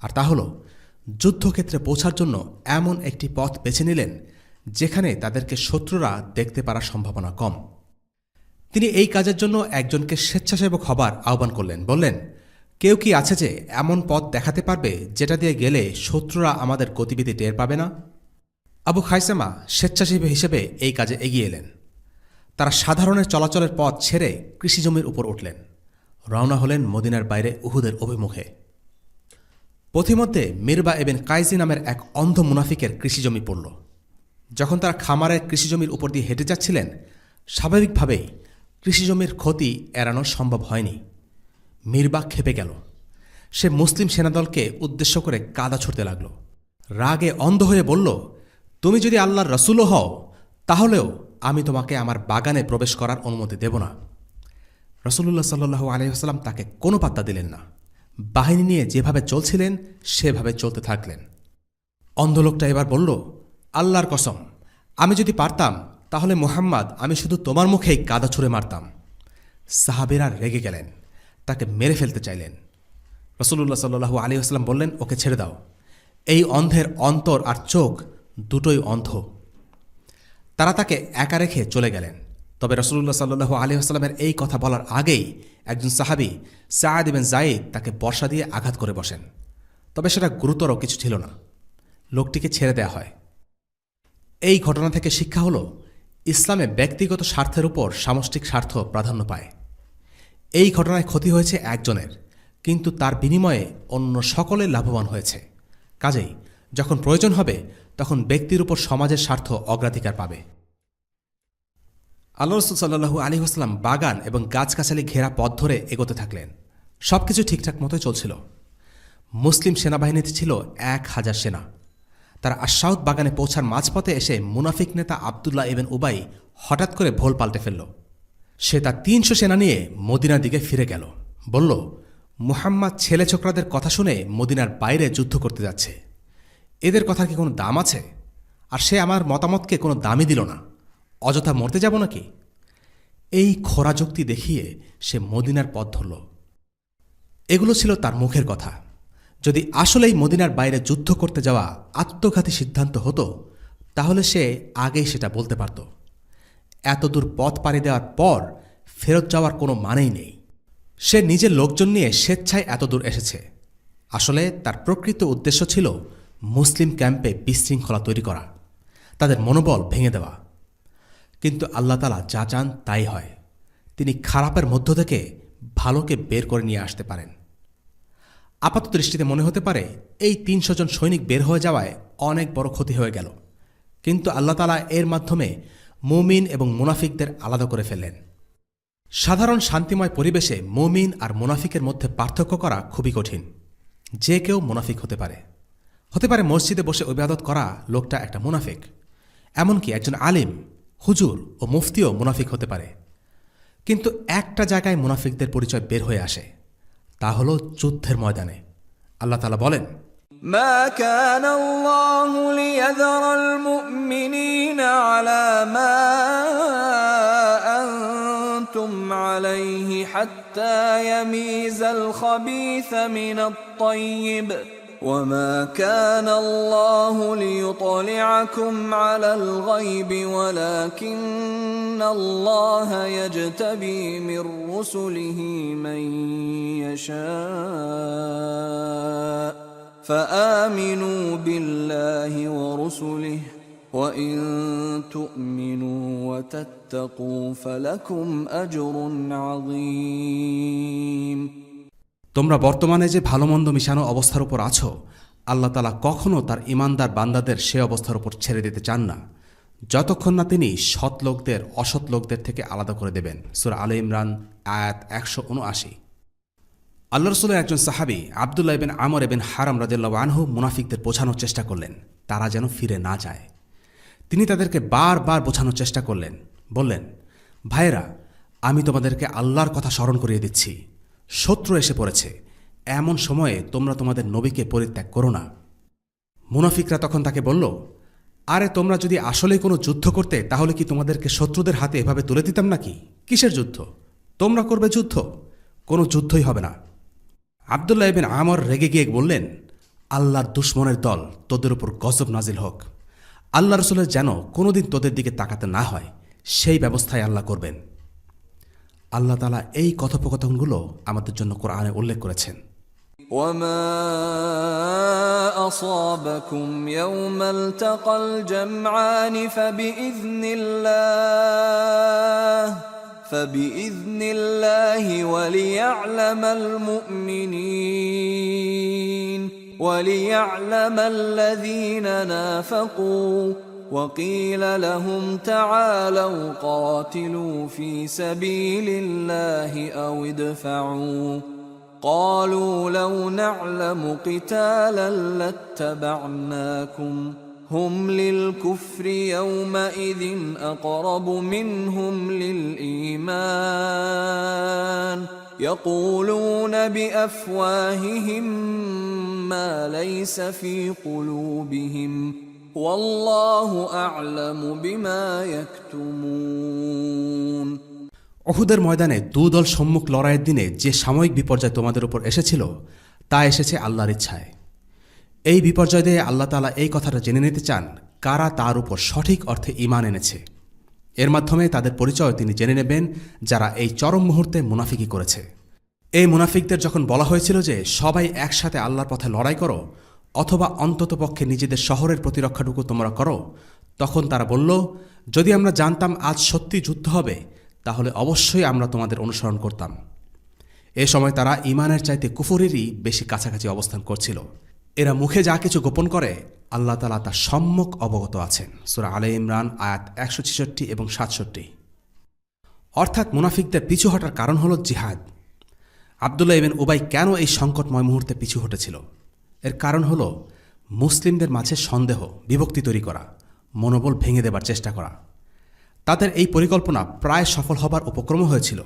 আর তা হল যুদ্ধক্ষেত্রে পৌঁছার জন্য এমন একটি পথ বেছে নিলেন যেখানে তাদেরকে শত্রুরা দেখতে পারার সম্ভাবনা কম। তিনি এই কাজের জন্য একজনকে স্বেচ্ছাসেবক হবার আহ্বান করলেন। বললেন, কেউ কি আছে যে এমন পথ দেখাতে পারবে যেটা দিয়ে গেলে শত্রুরা আমাদের গতিবিধি টের পাবে না? আবু খাইসামা স্বেচ্ছাসেবী হিসেবে এই কাজে এগিয়ে এলেন। তারা সাধারণের চলাচলের পথ ছেড়ে কৃষিজমির উপর উঠলেন, রওনা হলেন মদিনার বাইরে উহুদের অভিমুখে। পথিমধ্যে মিরবা ইবনে কাইসি নামের এক অন্ধ মুনাফিকের কৃষিজমি পড়ল। যখন তারা খামারের কৃষিজমির উপর দিয়ে হেঁটে যাচ্ছিলেন, স্বাভাবিকভাবেই কৃষিজমির ক্ষতি এড়ানো সম্ভব হয়নি। মিরবা ক্ষেপে গেল। সে মুসলিম সেনাদলকে উদ্দেশ্য করে কাদা ছুড়তে লাগল। রাগে অন্ধ হয়ে বলল, তুমি যদি আল্লাহর রসুলও হও তাহলেও আমি তোমাকে আমার বাগানে প্রবেশ করার অনুমতি দেব না। রাসূলুল্লাহ সাল্লাল্লাহু আলাইহি ওয়াসাল্লাম তাকে কোনো পাত্তা দিলেন না। বাহিনী নিয়ে যেভাবে চলছিলেন সেভাবে চলতে থাকলেন। অন্ধ লোকটা এবার বলল, আল্লাহর কসম, আমি যদি পারতাম তাহলে মুহাম্মদ, আমি শুধু তোমার মুখেই কাদা ছুঁড়ে মারতাম। সাহাবীরা রেগে গেলেন, তাকে মেরে ফেলতে চাইলেন। রাসূলুল্লাহ সাল্লাল্লাহু আলাইহি ওয়াসাল্লাম বললেন, ওকে ছেড়ে দাও। এই অন্ধের অন্তর আর চোখ দুটোই অন্ধ। তারা তাকে একা রেখে চলে গেলেন। তবে রাসূলুল্লাহ সাল্লাল্লাহু আলাইহি ওয়াসাল্লামের এই কথা বলার আগেই একজন সাহাবী সাআদ ইবনে যায়েদ তাকে বর্শা দিয়ে আঘাত করে বসেন। তবে সেটা গুরুতর কিছু ছিল না। লোকটিকে ছেড়ে দেয়া হয়। এই ঘটনা থেকে শিক্ষা হল, ইসলামে ব্যক্তিগত স্বার্থের উপর সামষ্টিক স্বার্থ প্রাধান্য পায়। এই ঘটনায় ক্ষতি হয়েছে একজনের, কিন্তু তার বিনিময়ে অন্য সকলে লাভবান হয়েছে। কাজেই যখন প্রয়োজন হবে তখন ব্যক্তির উপর সমাজের স্বার্থ অগ্রাধিকার পাবে। আল্লাহ রাসূল সাল্লাল্লাহু আলাইহি ওয়াসাল্লাম বাগান এবং গাছগাছালি ঘেরা পথ ধরে এগোতে থাকলেন। সবকিছু ঠিকঠাক মতোই চলছিল। মুসলিম সেনাবাহিনীতে ছিল 1000 সেনা। তারা আশাউদ বাগানে পৌঁছার মাঝপথে এসে মুনাফিক নেতা আবদুল্লাহ ইবনে উবাই হঠাৎ করে ভোল পাল্টে ফেলল। সে তার 300 সেনা নিয়ে মদিনার দিকে ফিরে গেল। বলল, মুহাম্মদ ছেলে ছোকরাদের কথা শুনে মদিনার বাইরে যুদ্ধ করতে যাচ্ছে। এদের কথার কি কোনো দাম আছে? আর সে আমার মতামতকে কোনো দামই দিল না। অযথা মরতে যাব নাকি? এই খোরা যুক্তি দেখিয়ে সে মদিনার পথ ধরল। এগুলো ছিল তার মুখের কথা। যদি আসলেই মদিনার বাইরে যুদ্ধ করতে যাওয়া আত্মঘাতী সিদ্ধান্ত হতো তাহলে সে আগেই সেটা বলতে পারত। এতদূর পথ পাড়ি দেওয়ার পর ফেরত যাওয়ার কোনো মানেই নেই। সে নিজের লোকজন নিয়ে স্বেচ্ছায় এতদূর এসেছে। আসলে তার প্রকৃত উদ্দেশ্য ছিল মুসলিম ক্যাম্পে বিশৃঙ্খলা তৈরি করা, তাদের মনোবল ভেঙে দেওয়া। কিন্তু আল্লাহ তাআলা যা চান তাই হয়। তিনি খারাপের মধ্য থেকে ভালোকে বের করে নিয়ে আসতে পারেন। আপাত দৃষ্টিতে মনে হতে পারে এই 300 জন সৈনিক বের হয়ে যাওয়ায় অনেক বড় ক্ষতি হয়ে গেল, কিন্তু আল্লাহ তাআলা এর মাধ্যমে মুমিন এবং মুনাফিকদের আলাদা করে ফেললেন। সাধারণ শান্তিময় পরিবেশে মুমিন আর মুনাফিকের মধ্যে পার্থক্য করা খুবই কঠিন। যে কেউ মুনাফিক হতে পারে। মসজিদে বসে ইবাদত করা লোকটা একটা মুনাফিক। এমনকি একজন আলিম, হুজুর ও মুফতিও মুনাফিক হতে পারে। কিন্তু একটা জায়গায় মুনাফিকদের পরিচয় বের হয়ে আসে, তা হল যুদ্ধের ময়দানে। আল্লাহ তাআলা বলেন, ما كان الله ليذر المؤمنين على ما أنتم عليه حتى يميز الخبيث من الطيب وما كان الله ليطلعكم على الغيب ولكن الله يجتبي من رسله من يشاء فآمنوا بالله ورسله وإن تؤمنوا وتتقوا فلكم أجر عظيم। তোমরা বর্তমানে যে ভালোমন্দ মিশানো অবস্থার উপর আছো, আল্লাহ তাআলা কখনো তার ঈমানদার বান্দাদের সে অবস্থার উপর ছেড়ে দিতে চান না যতক্ষণ না তিনি সৎ লোকদের অসৎ লোকদের থেকে আলাদা করে দেবেন। সূরা আলে ইমরান আয়াত 179। আল্লাহ রাসূলের একজন সাহাবী আব্দুল্লাহ ইবনে আমর ইবনে হারাম রাদিয়াল্লাহু আনহু মুনাফিকদের বোঝানোর চেষ্টা করলেন তারা যেন ফিরে না যায়। তিনি তাদেরকে বারবার বোঝানোর চেষ্টা করলেন। বললেন, ভাইয়েরা, আমি তোমাদেরকে আল্লাহর কথা স্মরণ করিয়ে দিচ্ছি। শত্রু এসে পড়েছে, এমন সময়ে তোমরা তোমাদের নবীকে পরিত্যাগ করো না। মুনাফিকরা তখন তাকে বলল, আরে তোমরা যদি আসলেই কোনো যুদ্ধ করতে তাহলে কি তোমাদেরকে শত্রুদের হাতে এভাবে তুলে দিতাম নাকি? কিসের যুদ্ধ? তোমরা করবে যুদ্ধ? কোনো যুদ্ধই হবে না। আব্দুল্লাহ ইবনে আমর রেগে গিয়ে বললেন, আল্লাহর দুশমনের দল, তোদের উপর গজব নাজিল হোক। আল্লাহ রসুলের যেন কোনোদিন তোদের দিকে তাকাতে না হয়, সেই ব্যবস্থায় আল্লাহ করবেন। আল্লাহ তাআলা এই কথোপকথনগুলো আমাদের জন্য কোরআনে উল্লেখ করেছেন। وما أصابكم يوم التقى الجمعان فبإذن الله وليعلم الذين نافقوا وقيل لهم تعالوا قاتلوا في سبيل الله أو ادفعوا قالوا لو نعلم قتالا لاتبعناكم هم للكفر يومئذ أقرب منهم للإيمان يقولون بأفواههم ما ليس في قلوبهم والله أعلم بما يكتمون। উহুদের ময়দানে দুদল সম্মুখ লড়াইয়ের দিনে যে সাময়িক বিপর্যয় তোমাদের উপর এসেছিল তা এসেছে আল্লাহর ইচ্ছায়। এই বিপর্যয় দিয়ে আল্লাহ তাআলা এই কথাটা জেনে নিতে চান কারা তার উপর সঠিক অর্থে ঈমান এনেছে। এর মাধ্যমে তাদের পরিচয় তিনি জেনে নেবেন যারা এই চরম মুহূর্তে মুনাফিকি করেছে। এই মুনাফিকদের যখন বলা হয়েছিল যে সবাই একসাথে আল্লাহর পথে লড়াই করো অথবা অন্ততপক্ষে নিজেদের শহরের প্রতিরক্ষাটুকু তোমরা করো, তখন তারা বলল, যদি আমরা জানতাম আজ সত্যি যুদ্ধ হবে তাহলে অবশ্যই আমরা তোমাদের অনুসরণ করতাম। এ সময় তারা ঈমানের চাইতে কুফরেরই বেশি কাছাকাছি অবস্থান করছিল। এরা মুখে যা কিছু গোপন করে আল্লাহ তাআলা তা সম্যক অবগত আছেন। সূরা আলে ইমরান আয়াত 166 এবং 67। অর্থাৎ মুনাফিকদের পিছু হটার কারণ হল জিহাদ। আব্দুল্লাহ ইবনে উবাই কেন এই সংকটময় মুহূর্তে পিছু হটেছিল? এর কারণ হল মুসলিমদের মাঝে সন্দেহ, বিভক্তি তৈরি করা, মনোবল ভেঙে দেবার চেষ্টা করা। তাদের এই পরিকল্পনা প্রায় সফল হবার উপক্রম হয়েছিল।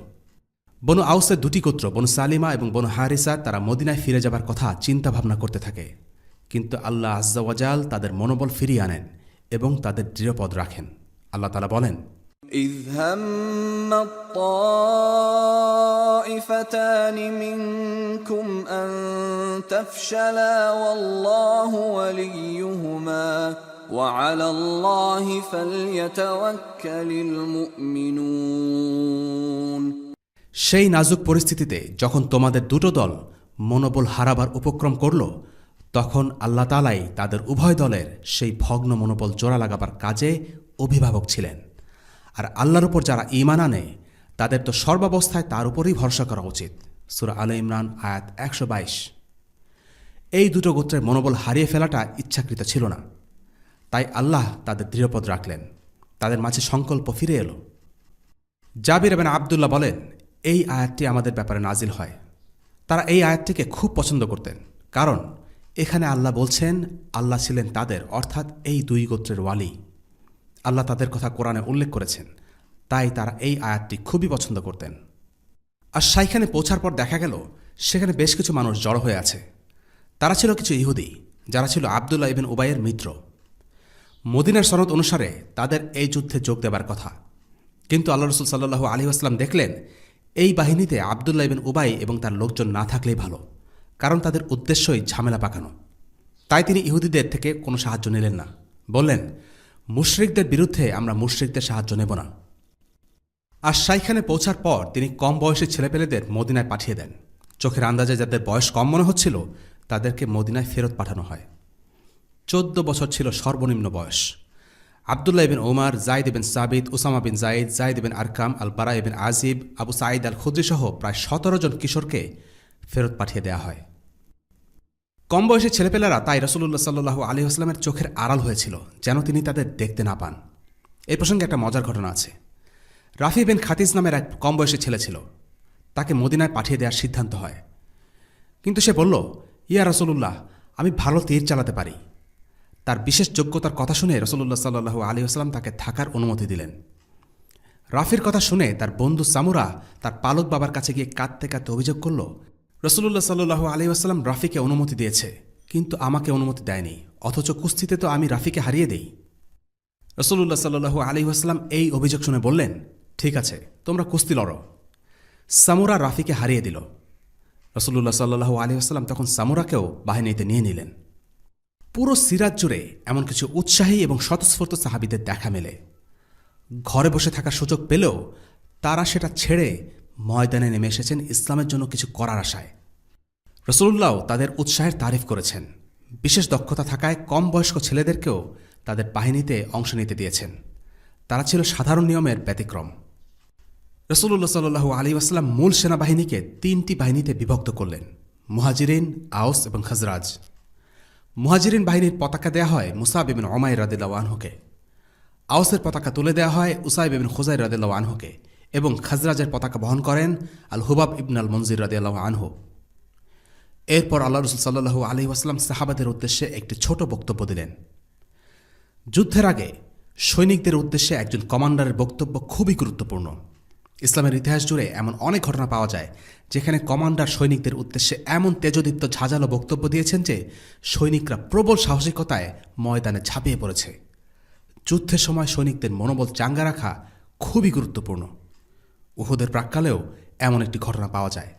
বনু আউসের দুটি গোত্র, বনু সালিমা এবং বনু হারিসা, তারা মদিনায় ফিরে যাবার কথা চিন্তা ভাবনা করতে থাকে। কিন্তু আল্লাহ আজ্জা ওয়াজাল তাদের মনোবল ফিরিয়ে আনেন এবং তাদের দৃঢ়পদ রাখেন। আল্লাহ তাআলা বলেন, إذ هم الطائفتان منكم أن تفشلا والله وليهما وعلى الله فليتوكل المؤمنون। সেই নাজুক পরিস্থিতিতে যখন তোমাদের দুটো দল মনোবল হারাবার উপক্রম করল, তখন আল্লাহ তাআলাই তাদের উভয় দলের সেই ভগ্ন মনোবল জোড়া লাগাবার কাজে অভিভাবক ছিলেন। আর আল্লাহর উপর যারা ঈমান আনে তাদের তো সর্বাবস্থায় তার উপরই ভরসা করা উচিত। সূরা আলে ইমরান আয়াত 122। এই দুটো গোত্রের মনোবল হারিয়ে ফেলাটা ইচ্ছাকৃত ছিল না, তাই আল্লাহ তাদের দৃঢ়পদ রাখলেন, তাদের মাঝে সংকল্প ফিরে এলো। জাবির ইবনে আব্দুল্লাহ বলেন, এই আয়াতটি আমাদের ব্যাপারে নাজিল হয়। তারা এই আয়াতটিকে খুব পছন্দ করতেন, কারণ এখানে আল্লাহ বলছেন আল্লাহ ছিলেন তাদের, অর্থাৎ এই দুই গোত্রের ওয়ালি। আল্লাহ তাদের কথা কোরআনে উল্লেখ করেছেন, তাই তারা এই আয়াতটি খুবই পছন্দ করতেন। আর সেইখানে পৌঁছার পর দেখা গেল সেখানে বেশ কিছু মানুষ জড়ো হয়ে আছে। তারা ছিল কিছু ইহুদি, যারা ছিল আব্দুল্লাহ ইবনে উবাইয়ের মিত্র। মদিনার সনদ অনুসারে তাদের এই যুদ্ধে যোগ দেবার কথা, কিন্তু আল্লাহ রাসূল সাল্লাল্লাহু আলাইহি ওয়াসাল্লাম দেখলেন এই বাহিনীতে আব্দুল্লাহ ইবনে উবাই এবং তার লোকজন না থাকলেই ভালো, কারণ তাদের উদ্দেশ্যই ঝামেলা পাকানো। তাই তিনি ইহুদিদের থেকে কোনো সাহায্য নিলেন না, বললেন, মুশরিকদের বিরুদ্ধে আমরা মুশরিকদের সাহায্য নেব না। আর সেইখানে পৌঁছার পর তিনি কম বয়সী ছেলেপেলেদের মদিনায় পাঠিয়ে দেন। চোখের আন্দাজে যাদের বয়স কম মনে হচ্ছিল তাদেরকে মদিনায় ফেরত পাঠানো হয়। 14 বছর ছিল সর্বনিম্ন বয়স। আব্দুল্লাহ ইবনে ওমর, যায়েদ ইবনে সাবিত, উসামা বিন যায়েদ, যায়েদ ইবনে আরকাম, আল বারা ইবনে আজিব, আবু সাঈদ আল খুদরি সহ প্রায় 17 জন কিশোরকে ফেরত পাঠিয়ে দেয়া হয়। কম বয়সী ছেলেপেলেরা তাই রাসূলুল্লাহ সাল্লাল্লাহু আলাইহি ওয়াসাল্লামের চোখের আড়াল হয়েছিল, যেন তিনি তাদের দেখতে না পান। এই প্রসঙ্গে একটা মজার ঘটনা আছে। রাফি বিন খাতিজ নামের এক কম বয়সী ছেলে ছিল, তাকে মদিনায় পাঠিয়ে দেওয়ার সিদ্ধান্ত হয়। কিন্তু সে বলল, ইয়া রাসূলুল্লাহ, আমি ভালো তীর চালাতে পারি। তার বিশেষ যোগ্যতার কথা শুনে রাসূলুল্লাহ সাল্লাল্লাহু আলাইহি ওয়াসাল্লাম তাকে থাকার অনুমতি দিলেন। রাফির কথা শুনে তার বন্ধু সামুরা তার পালক বাবার কাছে গিয়ে কাঁদতে কাঁদতে অভিযোগ করল, রাসূলুল্লাহ সাল্লাল্লাহু আলাইহি ওয়াসাল্লাম রাফিকে অনুমতি দিয়েছে, কিন্তু আমাকে অনুমতি দেয়নি, অথচ কুস্তিতে তো আমি রাফিকে হারিয়ে দেই। রাসূলুল্লাহ সাল্লাল্লাহু আলাইহি ওয়াসাল্লাম এই অভিযোগ শুনে বললেন, ঠিক আছে, তোমরা কুস্তি লড়ো। সামুরা রাফিকে হারিয়ে দিল। রাসূলুল্লাহ সাল্লাল্লাহু আলাইহি ওয়াসাল্লাম তখন সামুরাকেও বাহিনীতে নিয়ে নিলেন। পুরো সিরাত জুড়ে এমন কিছু উৎসাহী এবং স্বতঃস্ফূর্ত সাহাবীদের দেখা মেলে। ঘরে বসে থাকার সুযোগ পেলেও তারা সেটা ছেড়ে ময়দানে নেমে এসেছেন ইসলামের জন্য কিছু করার আশায়। রাসূলুল্লাহ তাদের উৎসাহের তারিফ করেছেন। বিশেষ দক্ষতা থাকায় কম বয়স্ক ছেলেদেরকেও তাদের বাহিনীতে অংশ নিতে দিয়েছেন। তারা ছিল সাধারণ নিয়মের ব্যতিক্রম। রাসূলুল্লাহ সাল্লাল্লাহু আলাইহি ওয়াসাল্লাম মূল সেনাবাহিনীকে 3টি বাহিনীতে বিভক্ত করলেন: মুহাজিরিন, আওস এবং খাজরাজ। মুহাজিরিন বাহিনীর পতাকা দেয়া হয় মুসাব ইবনে উমাইর রাদিয়াল্লাহু আনহুকে। আওসের পতাকা তুলে দেয়া হয় উসাইব ইবনে খুজাইর রাদিয়াল্লাহু আনহুকে এবং খাজরাজের পতাকা বহন করেন আল হুবাব ইবনে আল মুনজির রাদিয়াল্লাহু আনহু। এরপর আল্লাহ রাসূল সাল্লাল্লাহু আলাইহি ওয়াসাল্লাম সাহাবাদের উদ্দেশ্যে একটি ছোট বক্তব্য দিলেন। যুদ্ধের আগে সৈনিকদের উদ্দেশ্যে একজন কমান্ডারের বক্তব্য খুবই গুরুত্বপূর্ণ। ইসলামের ইতিহাস জুড়ে এমন অনেক ঘটনা পাওয়া যায় যেখানে কমান্ডার সৈনিকদের উদ্দেশ্যে এমন তেজদীপ্ত ঝাঁঝালো বক্তব্য দিয়েছেন যে সৈনিকরা প্রবল সাহসিকতায় ময়দানে ঝাঁপিয়ে পড়েছে। যুদ্ধের সময় সৈনিকদের মনোবল চাঙ্গা রাখা খুবই গুরুত্বপূর্ণ। উহুদের প্রাক্কালেও এমন একটি ঘটনা পাওয়া যায়।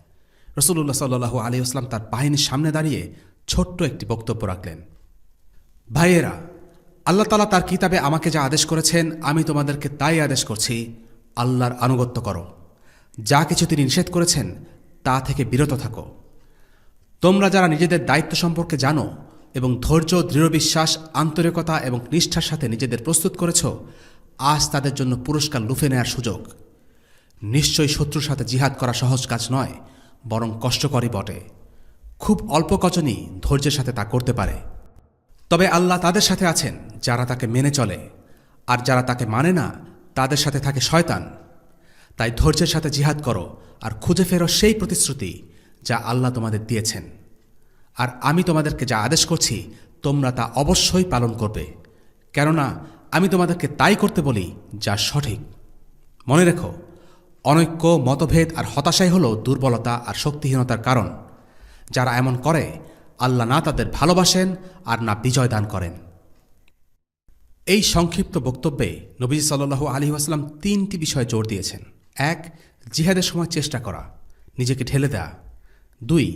রাসূলুল্লাহ সাল্লাল্লাহু আলাইহি ওয়াসাল্লাম তার বাহিনীর সামনে দাঁড়িয়ে ছোট্ট একটি বক্তব্য রাখলেন। ভাইয়েরা, আল্লাহ তাআলা তার কিতাবে আমাকে যা আদেশ করেছেন আমি তোমাদেরকে তাই আদেশ করছি, আল্লাহর আনুগত্য করো। যা কিছু তিনি নিষেধ করেছেন তা থেকে বিরত থাকো। তোমরা যারা নিজেদের দায়িত্ব সম্পর্কে জানো এবং ধৈর্য, দৃঢ় বিশ্বাস, আন্তরিকতা এবং নিষ্ঠার সাথে নিজেদের প্রস্তুত করেছ, আজ তাদের জন্য পুরস্কার লুফে নেয়ার সুযোগ। নিশ্চয়ই শত্রুর সাথে জিহাদ করা সহজ কাজ নয়, বরং কষ্টকরই বটে। খুব অল্প কজনই ধৈর্যের সাথে তা করতে পারে। তবে আল্লাহ তাদের সাথে আছেন যারা তাকে মেনে চলে, আর যারা তাকে মানে না তাদের সাথে থাকে শয়তান। তাই ধৈর্যের সাথে জিহাদ করো আর খুঁজে ফেরো সেই প্রতিশ্রুতি যা আল্লাহ তোমাদের দিয়েছেন। আর আমি তোমাদেরকে যা আদেশ করছি তোমরা তা অবশ্যই পালন করবে, কেননা আমি তোমাদেরকে তাই করতে বলি যা সঠিক। মনে রেখো, অনৈক্য, মতভেদ আর হতাশাই হল দুর্বলতা আর শক্তিহীনতার কারণ। যারা এমন করে আল্লাহ না তাদের ভালোবাসেন আর না বিজয় দান করেন। এই সংক্ষিপ্ত বক্তব্যে নবীজি সাল্লাল্লাহু আলাইহি ওয়াসাল্লাম 3টি বিষয়ে জোর দিয়েছেন। 1. জিহাদের সময় চেষ্টা করা, নিজেকে ঢেলে দেয়া। 2.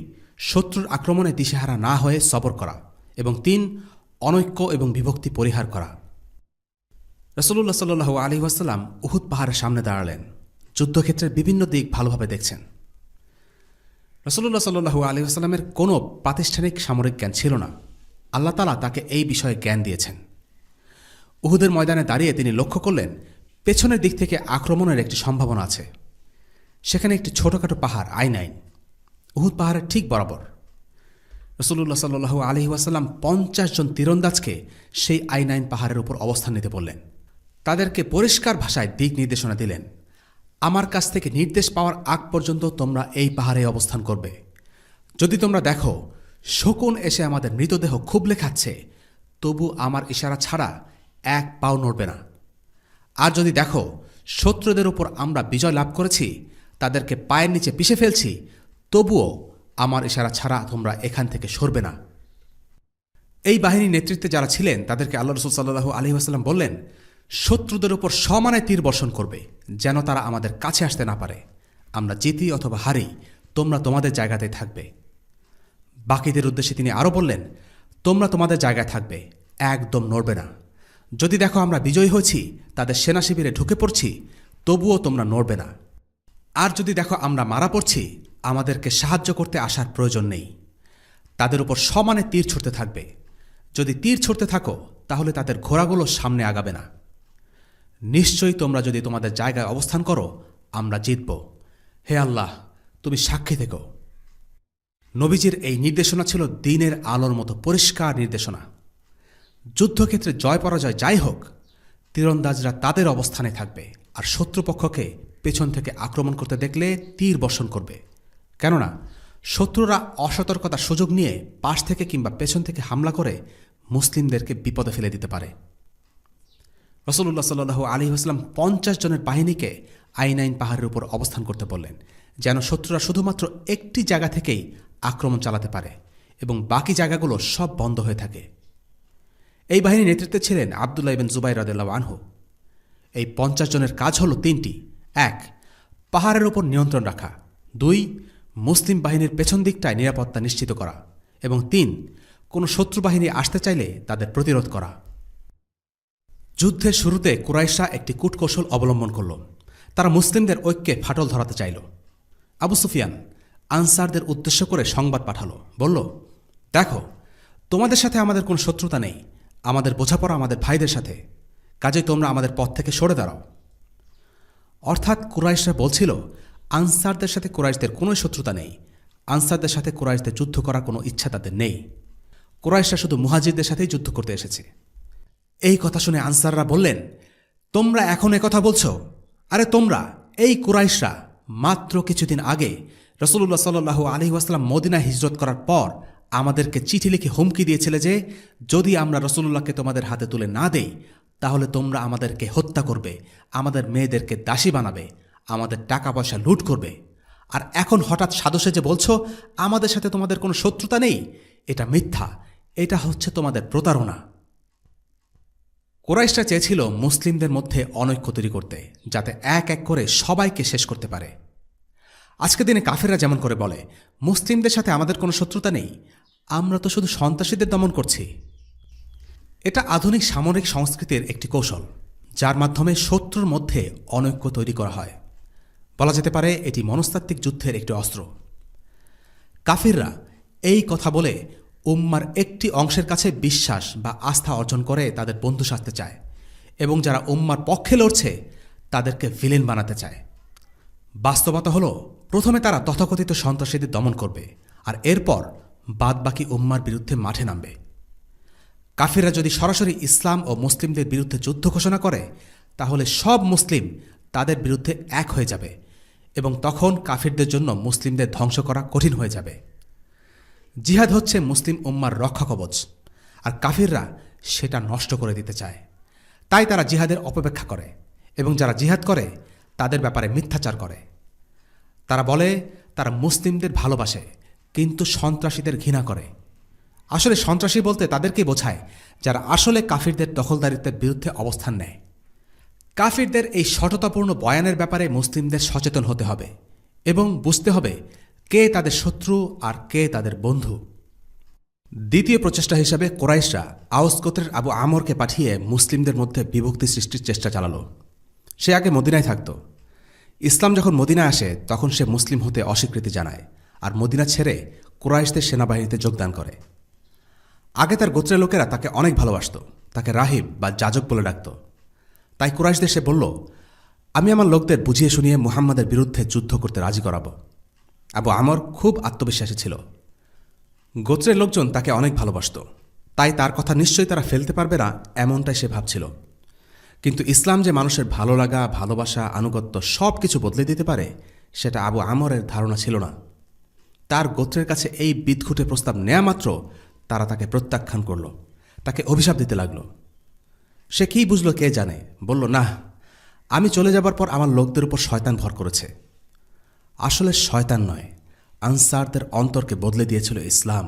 শত্রুর আক্রমণে দিশেহারা না হয়ে সবর করা। এবং 3. অনৈক্য এবং বিভক্তি পরিহার করা। রাসূলুল্লাহ সাল্লাল্লাহু আলাইহি ওয়াসাল্লাম উহুদ পাহাড়ের সামনে দাঁড়ালেন। যুদ্ধক্ষেত্রের বিভিন্ন দিক ভালোভাবে দেখছেন। রাসূলুল্লাহ সাল্লাল্লাহু আলাইহি ওয়াসাল্লামের কোনো প্রাতিষ্ঠানিক সামরিক জ্ঞান ছিল না। আল্লাহ তাআলা তাকে এই বিষয়ে জ্ঞান দিয়েছেন। উহুদের ময়দানে দাঁড়িয়ে তিনি লক্ষ্য করলেন পেছনের দিক থেকে আক্রমণের একটি সম্ভাবনা আছে। সেখানে একটি ছোটখাটো পাহাড় আইনাইন, উহুদ পাহাড়ের ঠিক বরাবর। রাসূলুল্লাহ সাল্লাল্লাহু আলাইহি ওয়াসাল্লাম 50 জন তীরন্দাজকে সেই আইনাইন পাহাড়ের উপর অবস্থান নিতে বললেন। তাদেরকে পরিষ্কার ভাষায় দিক নির্দেশনা দিলেন। আমার কাছ থেকে নির্দেশ পাওয়ার আগ পর্যন্ত তোমরা এই পাহাড়ে অবস্থান করবে। যদি তোমরা দেখো শকুন এসে আমাদের মৃতদেহ খুবলে খাচ্ছে, তবু আমার ইশারা ছাড়া এক পাও নড়বে না। আর যদি দেখো শত্রুদের উপর আমরা বিজয় লাভ করেছি, তাদেরকে পায়ের নিচে পিষে ফেলছি, তবুও আমার ইশারা ছাড়া তোমরা এখান থেকে সরবে না। এই বাহিনীর নেতৃত্বে যারা ছিলেন তাদেরকে আল্লাহ রাসূল সাল্লাল্লাহু আলাইহি ওয়াসাল্লাম বললেন, শত্রুদের উপর সমানে তীর বর্ষণ করবে, যেন তারা আমাদের কাছে আসতে না পারে। আমরা জিতি অথবা হারি, তোমরা তোমাদের জায়গাতেই থাকবে। বাকিদের উদ্দেশ্যে তিনি আরও বললেন, তোমরা তোমাদের জায়গায় থাকবে, একদম নড়বে না। যদি দেখো আমরা বিজয়ী হয়েছি, তাদের সেনা শিবিরে ঢুকে পড়ছি, তবুও তোমরা নড়বে না। আর যদি দেখো আমরা মারা পড়ছি, আমাদেরকে সাহায্য করতে আসার প্রয়োজন নেই। তাদের উপর সমানে তীর ছুটতে থাকবে। যদি তীর ছুটতে থাকো তাহলে তাদের ঘোড়াগুলো সামনে আগাবে না। নিশ্চয়ই তোমরা যদি তোমাদের জায়গায় অবস্থান করো, আমরা জিতব। হে আল্লাহ, তুমি সাক্ষী থেকো। নবীজির এই নির্দেশনা ছিল দ্বীনের আলোর মতো পরিষ্কার নির্দেশনা। যুদ্ধক্ষেত্রে জয় পরাজয় যাই হোক, তীরন্দাজরা তাদের অবস্থানে থাকবে আর শত্রুপক্ষকে পেছন থেকে আক্রমণ করতে দেখলে তীর বর্ষণ করবে। কেননা শত্রুরা অসতর্কতার সুযোগ নিয়ে পাশ থেকে কিংবা পেছন থেকে হামলা করে মুসলিমদেরকে বিপদে ফেলে দিতে পারে। রাসূলুল্লাহ সাল্লাল্লাহু আলাইহি ওয়াসাল্লাম 50 জনের বাহিনীকে আইনাইন পাহাড়ের উপর অবস্থান করতে বললেন, যেন শত্রুরা শুধুমাত্র একটি জায়গা থেকেই আক্রমণ চালাতে পারে এবং বাকি জায়গাগুলো সব বন্ধ হয়ে থাকে। এই বাহিনীর নেতৃত্বে ছিলেন আবদুল্লাহ ইবনে জুবাইর রাদিয়াল্লাহু আনহু। এই 50 জনের কাজ হল 3টি। 1. পাহাড়ের উপর নিয়ন্ত্রণ রাখা। 2. মুসলিম বাহিনীর পেছন দিকটায় নিরাপত্তা নিশ্চিত করা। এবং 3. কোনো শত্রু বাহিনী আসতে চাইলে তাদের প্রতিরোধ করা। যুদ্ধের শুরুতে কুরাইশরা একটি কূটকৌশল অবলম্বন করল। তারা মুসলিমদের ঐক্যে ফাটল ধরাতে চাইল। আবু সুফিয়ান আনসারদের উদ্দেশ্য করে সংবাদ পাঠালো, বলল, দেখো, তোমাদের সাথে আমাদের কোনো শত্রুতা নেই, আমাদের বোঝাপড়া আমাদের ভাইদের সাথে, কাজেই তোমরা আমাদের পথ থেকে সরে দাঁড়াও। অর্থাৎ কুরাইশরা বলছিল, আনসারদের সাথে কুরাইশদের কোনো শত্রুতা নেই, আনসারদের সাথে কুরাইশদের যুদ্ধ করার কোনো ইচ্ছা তাদের নেই। কুরাইশরা শুধু মুহাজিরদের সাথেই যুদ্ধ করতে এসেছে। এই কথা শুনে আনসাররা বললেন, তোমরা এখন কথা বলছো? আরে তোমরা, এই কুরাইশরা মাত্র কিছুদিন আগে রাসূলুল্লাহ সাল্লাল্লাহু আলাইহি ওয়াসাল্লাম মদিনায় হিজরত করার পর আমাদেরকে চিঠি লিখে হুমকি দিয়েছিলে যে যদি আমরা রাসূলুল্লাহকে তোমাদের হাতে তুলে না দেই তাহলে তোমরা আমাদেরকে হত্যা করবে, আমাদের মেয়েদেরকে দাসী বানাবে, আমাদের টাকা পয়সা লুট করবে। আর এখন হঠাৎ সাদসে যে বলছো আমাদের সাথে তোমাদের কোনো শত্রুতা নেই, এটা মিথ্যা, এটা হচ্ছে তোমাদের প্রতারণা। কুরাইশরা চেয়েছিল মুসলিমদের মধ্যে অনৈক্য তৈরি করতে, যাতে এক এক করে সবাইকে শেষ করতে পারে। আজকের দিনে কাফেররা যেমন করে বলে, মুসলিমদের সাথে আমাদের কোনো শত্রুতা নেই, আমরা তো শুধু সন্ত্রাসীদের দমন করছি। এটা আধুনিক সামরিক সংস্কৃতির একটি কৌশল, যার মাধ্যমে শত্রুর মধ্যে অনৈক্য তৈরি করা হয়। বলা যেতে পারে এটি মনস্তাত্ত্বিক যুদ্ধের একটি অস্ত্র। কাফিররা এই কথা বলে উম্মার একটি অংশের কাছে বিশ্বাস বা আস্থা অর্জন করে তাদের বন্ধু সাজতে চায়, এবং যারা উম্মার পক্ষে লড়ছে তাদেরকে ভিলেন বানাতে চায়। বাস্তবতা হল, প্রথমে তারা তথাকথিত সন্ত্রাসীদের দমন করবে, আর এরপর বাদবাকি উম্মার বিরুদ্ধে মাঠে নামবে। কাফিররা যদি সরাসরি ইসলাম ও মুসলিমদের বিরুদ্ধে যুদ্ধ ঘোষণা করে তাহলে সব মুসলিম তাদের বিরুদ্ধে এক হয়ে যাবে, এবং তখন কাফিরদের জন্য মুসলিমদের ধ্বংস করা কঠিন হয়ে যাবে। জিহাদ হচ্ছে মুসলিম উম্মার রক্ষা কবচ, আর কাফিররা সেটা নষ্ট করে দিতে চায়। তাই তারা জিহাদের অপব্যাখ্যা করে, এবং যারা জিহাদ করে তাদের ব্যাপারে মিথ্যাচার করে। তারা বলে তারা মুসলিমদের ভালোবাসে, কিন্তু সন্ত্রাসীদের ঘৃণা করে। আসলে সন্ত্রাসী বলতে তাদেরকেই বোঝায় যারা আসলে কাফিরদের দখলদারিত্বের বিরুদ্ধে অবস্থান নেয়। কাফিরদের এই সততাপূর্ণ বয়ানের ব্যাপারে মুসলিমদের সচেতন হতে হবে এবং বুঝতে হবে কে তাদের শত্রু আর কে তাদের বন্ধু। দ্বিতীয় প্রচেষ্টা হিসাবে কুরাইশরা আওস গোত্রের আবু আমরকে পাঠিয়ে মুসলিমদের মধ্যে বিভক্তি সৃষ্টির চেষ্টা চালালো। সে আগে মদিনায় থাকত। ইসলাম যখন মদিনায় আসে তখন সে মুসলিম হতে অস্বীকৃতি জানায়, আর মদিনা ছেড়ে কুরাইশদের সেনাবাহিনীতে যোগদান করে। আগে তার গোত্রের লোকেরা তাকে অনেক ভালোবাসত, তাকে রাহিব বা যাজক বলে ডাকত। তাই কুরাইশদের সে বলল, আমি আমার লোকদের বুঝিয়ে শুনিয়ে মুহাম্মাদের বিরুদ্ধে যুদ্ধ করতে রাজি করাব। আবু আমর খুব আত্মবিশ্বাসী ছিল। গোত্রের লোকজন তাকে অনেক ভালোবাসত, তাই তার কথা নিশ্চয়ই তারা ফেলতে পারবে না এমনটাই সে ভাবছিল। কিন্তু ইসলাম যে মানুষের ভালো লাগা, ভালোবাসা, আনুগত্য সব কিছু বদলে দিতে পারে সেটা আবু আমরের ধারণা ছিল না। তার গোত্রের কাছে এই বিদঘুটে প্রস্তাব নেয়া মাত্র তারা তাকে প্রত্যাখ্যান করল, তাকে অভিশাপ দিতে লাগল। সে কী বুঝল কে জানে, বলল, না, আমি চলে যাবার পর আমার লোকদের উপর শয়তান ভর করেছে। আসলে শয়তান নয়, আনসারদের অন্তরকে বদলে দিয়েছিল ইসলাম।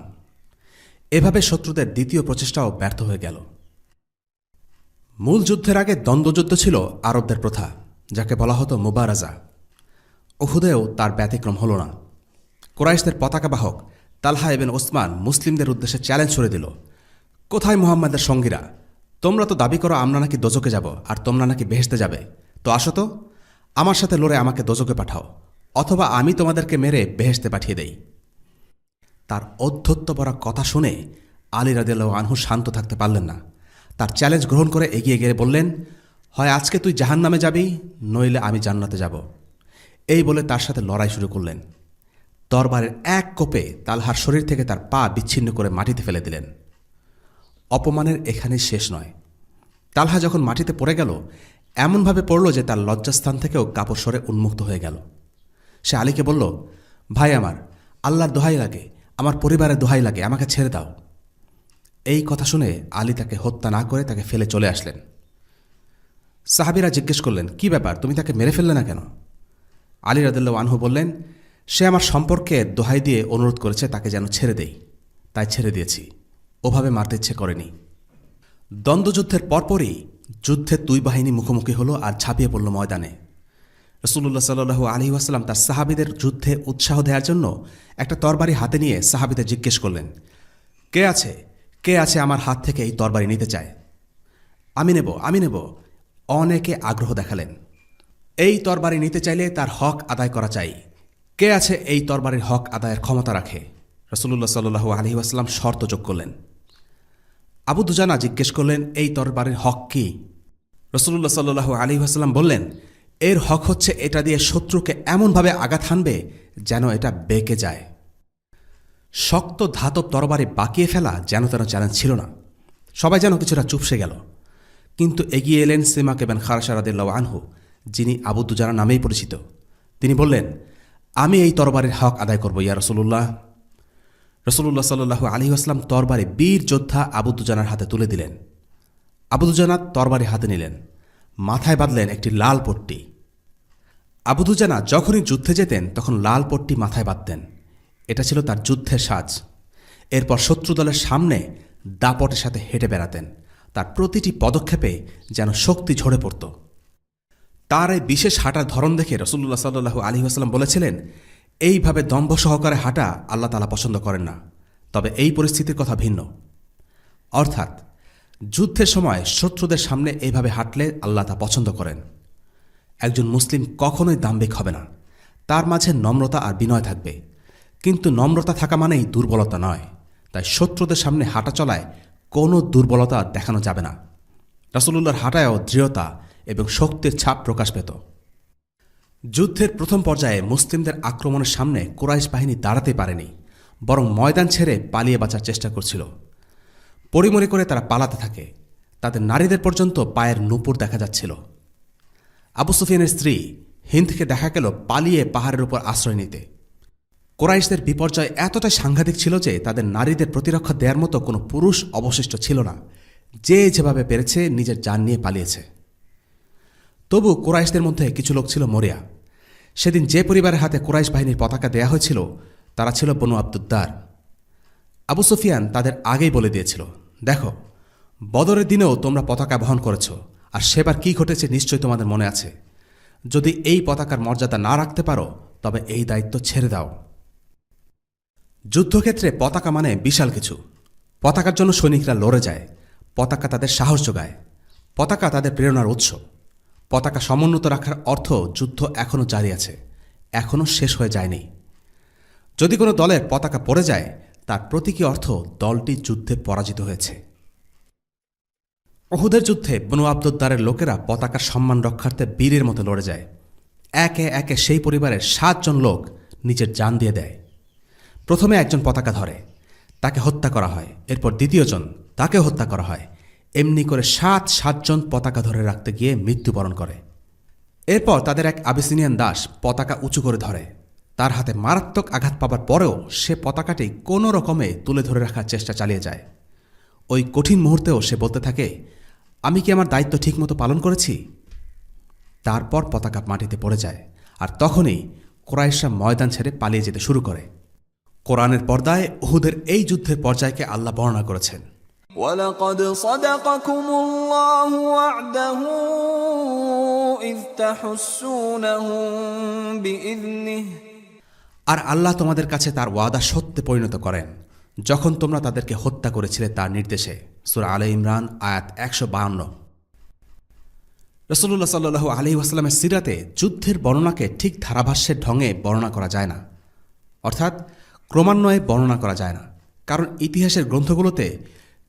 এভাবে শত্রুদের দ্বিতীয় প্রচেষ্টাও ব্যর্থ হয়ে গেল। মূল যুদ্ধের আগে দ্বন্দ্বযুদ্ধ ছিল আরবদের প্রথা, যাকে বলা হতো মুবারাজা। উহুদেও তার ব্যতিক্রম হল না। কুরাইশদের পতাকাবাহক তালহা ইবনে ওসমান মুসলিমদের উদ্দেশ্যে চ্যালেঞ্জ ছুড়ে দিল, কোথায় মুহাম্মাদের সঙ্গীরা? তোমরা তো দাবি করো আমরা নাকি দোজকে যাব আর তোমরা নাকি বেহেশতে যাবে, তো আসো তো, আমার সাথে লড়ে আমাকে দোজকে পাঠাও, অথবা আমি তোমাদেরকে মেরে বেহেশতে পাঠিয়ে দেই। তার অধ্যত্ব ভরা কথা শুনে আলী রাদিয়াল্লাহু আনহু শান্ত থাকতে পারলেন না। তার চ্যালেঞ্জ গ্রহণ করে এগিয়ে গিয়ে বললেন, হয় আজকে তুই জাহান্নামে যাবি, নইলে আমি জান্নাতে যাব। এই বলে তার সাথে লড়াই শুরু করলেন। দরবারের এক কোপে তালহার শরীর থেকে তার পা বিচ্ছিন্ন করে মাটিতে ফেলে দিলেন। অপমানের এখানেই শেষ নয়। তালহা যখন মাটিতে পড়ে গেল এমনভাবে পড়ল যে তার লজ্জাস্থান থেকেও কাপড় সরে উন্মুক্ত হয়ে গেল। সে আলীকে বলল, ভাই আমার, আল্লাহর দোহাই লাগে, আমার পরিবারের দোহাই লাগে, আমাকে ছেড়ে দাও। এই কথা শুনে আলী তাকে হত্যা না করে তাকে ফেলে চলে আসলেন। সাহাবীরা জিজ্ঞেস করলেন, কি ব্যাপার, তুমি তাকে মেরে ফেললে না কেন? আলী রাদিয়াল্লাহু আনহু বললেন, সে আমার সম্পর্কে দোহাই দিয়ে অনুরোধ করেছে তাকে যেন ছেড়ে দেই, তাই ছেড়ে দিয়েছি, ওভাবে মারতে ইচ্ছে করেনি। দ্বন্দ্বযুদ্ধের পরপরই যুদ্ধে দুই বাহিনী মুখোমুখি হলো আর ঝাঁপিয়ে পড়ল ময়দানে। রাসূলুল্লাহ সাল্লাল্লাহু আলাইহি ওয়াসাল্লাম তার সাহাবীদের যুদ্ধে উৎসাহ দেওয়ার জন্য একটা তরবারি হাতে নিয়ে সাহাবীদের জিজ্ঞেস করলেন, কে আছে আমার হাত থেকে এই তরবারি নিতে চায়? আমি নেব। অনেকে আগ্রহ দেখালেন। এই তরবারি নিতে চাইলে তার হক আদায় করা চাই। কে আছে এই তরবারির হক আদায়ের ক্ষমতা রাখে? রাসূলুল্লাহ সাল্লাল্লাহু আলাইহি ওয়াসাল্লাম শর্ত যোগ করলেন। আবু দুজানা জিজ্ঞেস করলেন, এই তরবারির হক কি? রাসূলুল্লাহ সাল্লাল্লাহু আলাইহি ওয়াসাল্লাম বললেন, এর হক হচ্ছে এটা দিয়ে শত্রুকে এমনভাবে আঘাত হানবে যেন এটা বেঁকে যায়। শক্ত ধাতব তরবারি বাঁকিয়ে ফেলা যেন তেন চ্যালেঞ্জ ছিল না। সবাই যেন কিছুটা চুপসে গেল। কিন্তু এগিয়ে এলেন সিমাক ইবনে খারশা রাদিয়াল্লাহু আনহু, যিনি আবু দুজানা নামেই পরিচিত। তিনি বললেন, আমি এই তরবারির হক আদায় করব ইয়া রাসূলুল্লাহ। রাসূলুল্লাহ সাল্লাল্লাহু আলাইহি ওয়াসাল্লাম তরবারি বীর যোদ্ধা আবু দুজানার হাতে তুলে দিলেন। আবু দুজানা তরবারি হাতে নিলেন, মাথায় বাঁধলেন একটি লাল পট্টি। আবু দুজানা যখনই যুদ্ধে যেতেন তখন লাল পট্টি মাথায় বাঁধতেন। এটা ছিল তার যুদ্ধের সাজ। এরপর শত্রু দলের সামনে দাপটের সাথে হেঁটে বেড়াতেন। তার প্রতিটি পদক্ষেপে যেন শক্তি ঝরে পড়ত। তার এই বিশেষ হাঁটার ধরন দেখে রাসূলুল্লাহ সাল্লাল্লাহু আলাইহি ওয়াসাল্লাম বলেছিলেন, এইভাবে দম্ভ সহকারে হাঁটা আল্লাহ তাআলা পছন্দ করেন না। তবে এই পরিস্থিতির কথা ভিন্ন। অর্থাৎ যুদ্ধের সময় শত্রুদের সামনে এইভাবে হাঁটলে আল্লাহ তা পছন্দ করেন। একজন মুসলিম কখনোই দাম্ভিক হবে না। তার মাঝে নম্রতা আর বিনয় থাকবে। কিন্তু নম্রতা থাকা মানেই দুর্বলতা নয়। তাই শত্রুদের সামনে হাঁটা চলায় কোনো দুর্বলতা দেখানো যাবে না। রাসূলুল্লাহর হাঁটায়ও দৃঢ়তা এবং শক্তির ছাপ প্রকাশ পেত। যুদ্ধের প্রথম পর্যায়ে মুসলিমদের আক্রমণের সামনে কুরাইশ বাহিনী দাঁড়াতে পারেনি, বরং ময়দান ছেড়ে পালিয়ে বাঁচার চেষ্টা করছিল। পরিমরি করে তারা পালাতে থাকে। তাদের নারীদের পর্যন্ত পায়ের নুপুর দেখা যাচ্ছিল। আবু সুফিয়ানের স্ত্রী হিন্দকে দেখা গেল পালিয়ে পাহাড়ের উপর আশ্রয় নিতে। কুরাইশদের বিপর্যয় এতটাই সাংঘাতিক ছিল যে তাদের নারীদের প্রতিরক্ষা দেওয়ার মতো কোনো পুরুষ অবশিষ্ট ছিল না। যে যেভাবে পেরেছে নিজের জান নিয়ে পালিয়েছে। তবু কুরাইশদের মধ্যে কিছু লোক ছিল মরিয়া। সেদিন যে পরিবারের হাতে কুরাইশ বাহিনীর পতাকা দেয়া হয়েছিল তারা ছিল বনু আব্দুদ্দার। আবু সুফিয়ান তাদের আগেই বলে দিয়েছিল, দেখো, বদরের দিনেও তোমরা পতাকা বহন করেছ, আর সেবার কি ঘটেছে নিশ্চয়ই তোমাদের মনে আছে। যদি এই পতাকার মর্যাদা না রাখতে পারো তবে এই দায়িত্ব ছেড়ে দাও। যুদ্ধক্ষেত্রে পতাকা মানে বিশাল কিছু। পতাকার জন্য সৈনিকরা লড়ে যায়। পতাকা তাদের সাহস যোগায়। পতাকা তাদের প্রেরণার উৎস। পতাকা সমুন্নত রাখার অর্থ যুদ্ধ এখনও জারি আছে, এখনও শেষ হয়ে যায়নি। যদি কোনো দলের পতাকা পড়ে যায় তার প্রতীকী অর্থ দলটি যুদ্ধে পরাজিত হয়েছে। উহুদের যুদ্ধে বনু আব্দুদ্দারের লোকেরা পতাকার সম্মান রক্ষার্থে বীরের মতো লড়ে যায়। একে একে সেই পরিবারের 7 জন লোক নিজের জান দিয়ে দেয়। প্রথমে একজন পতাকা ধরে, তাকে হত্যা করা হয়। এরপর দ্বিতীয়জন, তাকে হত্যা করা হয়। এমনি করে 7 জন পতাকা ধরে রাখতে গিয়ে মৃত্যুবরণ করে। এরপর তাদের এক আবিসিনিয়ান দাস পতাকা উঁচু করে ধরে। তার হাতে মারাত্মক আঘাত পাবার পরেও সে পতাকাটি কোনো রকমে তুলে ধরে রাখার চেষ্টা চালিয়ে যায়। ওই কঠিন মুহূর্তেও সে বলতে থাকে, আমি কি আমার দায়িত্ব ঠিকমতো পালন করেছি? তারপর পতাকা মাটিতে পড়ে যায়। আর তখনই কুরাইশরা ময়দান ছেড়ে পালিয়ে যেতে শুরু করে। কোরআনের পর্দায় উহুদের এই যুদ্ধের পর্যায়কে আল্লাহ বর্ণনা করেছেন। وَلَقَدْ صَدَقَكُمُ اللَّهُ وَعْدَهُ إِذْ تَحُسُّونَهُم بِإِذْنِهِ। আর আল্লাহ তোমাদের কাছে তার ওয়াদা সত্যে পরিণত করেন যখন তোমরা তাদেরকে হত্যা করেছিলে তার নির্দেশে। সূরা আলে ইমরান আয়াত 152। রাসূলুল্লাহ সাল্লাল্লাহু আলাইহি ওয়াসাল্লামের সিরাতে যুদ্ধের বর্ণনাকে ঠিক ধারাভাষ্যের ঢঙে বর্ণনা করা যায় না, অর্থাৎ ক্রমান্বয়ে বর্ণনা করা যায় না। কারণ ইতিহাসের গ্রন্থগুলোতে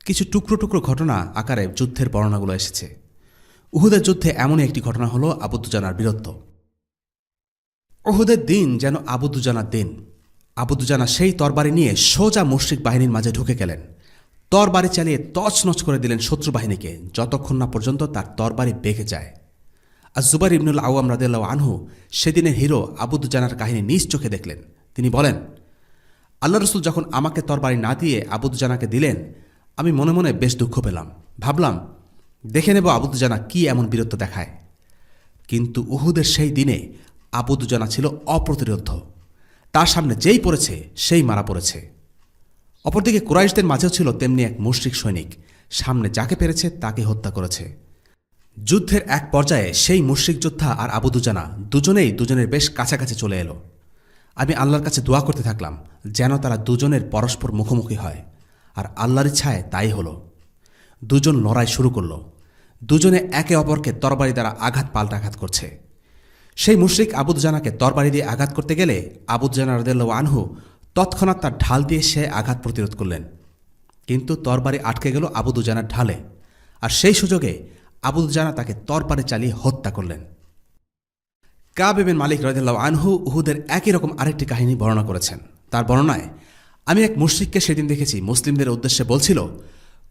কিছু টুকরো টুকরো ঘটনা আকারে যুদ্ধের বর্ণনাগুলো এসেছে। উহুদের যুদ্ধে এমনই একটি ঘটনা হলো আবু দুজানার বীরত্ব। উহুদের দিন যেন আবু দুজানার দিন। আবু দুজানা সেই তরবারি নিয়ে সোজা মুশরিক বাহিনীর মাঝে ঢুকে গেলেন। তরবারি চালিয়ে তছনছ করে দিলেন শত্রু বাহিনীকে, যতক্ষণ না পর্যন্ত তার তরবারি বেঁকে যায়। আর জুবাইর ইবনুল আওয়াম রাদিয়াল্লাহু আনহু সেদিনের হিরো আবু দুজানার কাহিনী নিজ চোখে দেখলেন। তিনি বলেন, আল্লাহ রসুল যখন আমাকে তরবারি না দিয়ে আবু দুজানাকে দিলেন, আমি মনে মনে বেশ দুঃখ পেলাম। ভাবলাম, দেখে নেব আবু দুজানা কি এমন বীরত্ব দেখায়। কিন্তু উহুদের সেই দিনে আবু দুজানা ছিল অপ্রতিরোধ্য। তার সামনে যেই পড়েছে সেই মারা পড়েছে। অপরদিকে কুরাইশদের মাঝেও ছিল তেমনি এক মুশরিক সৈনিক, সামনে যাকে পেরেছে তাকে হত্যা করেছে। যুদ্ধের এক পর্যায়ে সেই মুশরিক যোদ্ধা আর আবু দুজানা দুজনেই দুজনের বেশ কাছাকাছি চলে এলো। আমি আল্লাহর কাছে দোয়া করতে থাকলাম যেন তারা দুজনের পরস্পর মুখোমুখি হয়, আর আল্লাহর ইচ্ছায় তাই হলো। দুজন লড়াই শুরু করল। দুজনে একে অপরকে তরবারি দ্বারা আঘাত পাল্টাঘাত করছে। সেই মুশরিক আবু দুজানাকে তরবারি দিয়ে আঘাত করতে গেলে আবু দুজানা রাদিয়াল্লাহু আনহু তৎক্ষণাৎ তার ঢাল দিয়ে সে আঘাত প্রতিরোধ করলেন, কিন্তু তরবারি আটকে গেল আবু দুজানার ঢালে, আর সেই সুযোগে আবু দুজানা তাকে তরবারি চালিয়ে হত্যা করলেন। কাব ইবনে মালিক রাদিয়াল্লাহু আনহু উহুদের একই রকম আরেকটি কাহিনী বর্ণনা করেছেন। তার বর্ণনায়, আমি এক মুশরিককে সেদিন দেখেছি মুসলিমদের উদ্দেশ্যে বলছিল,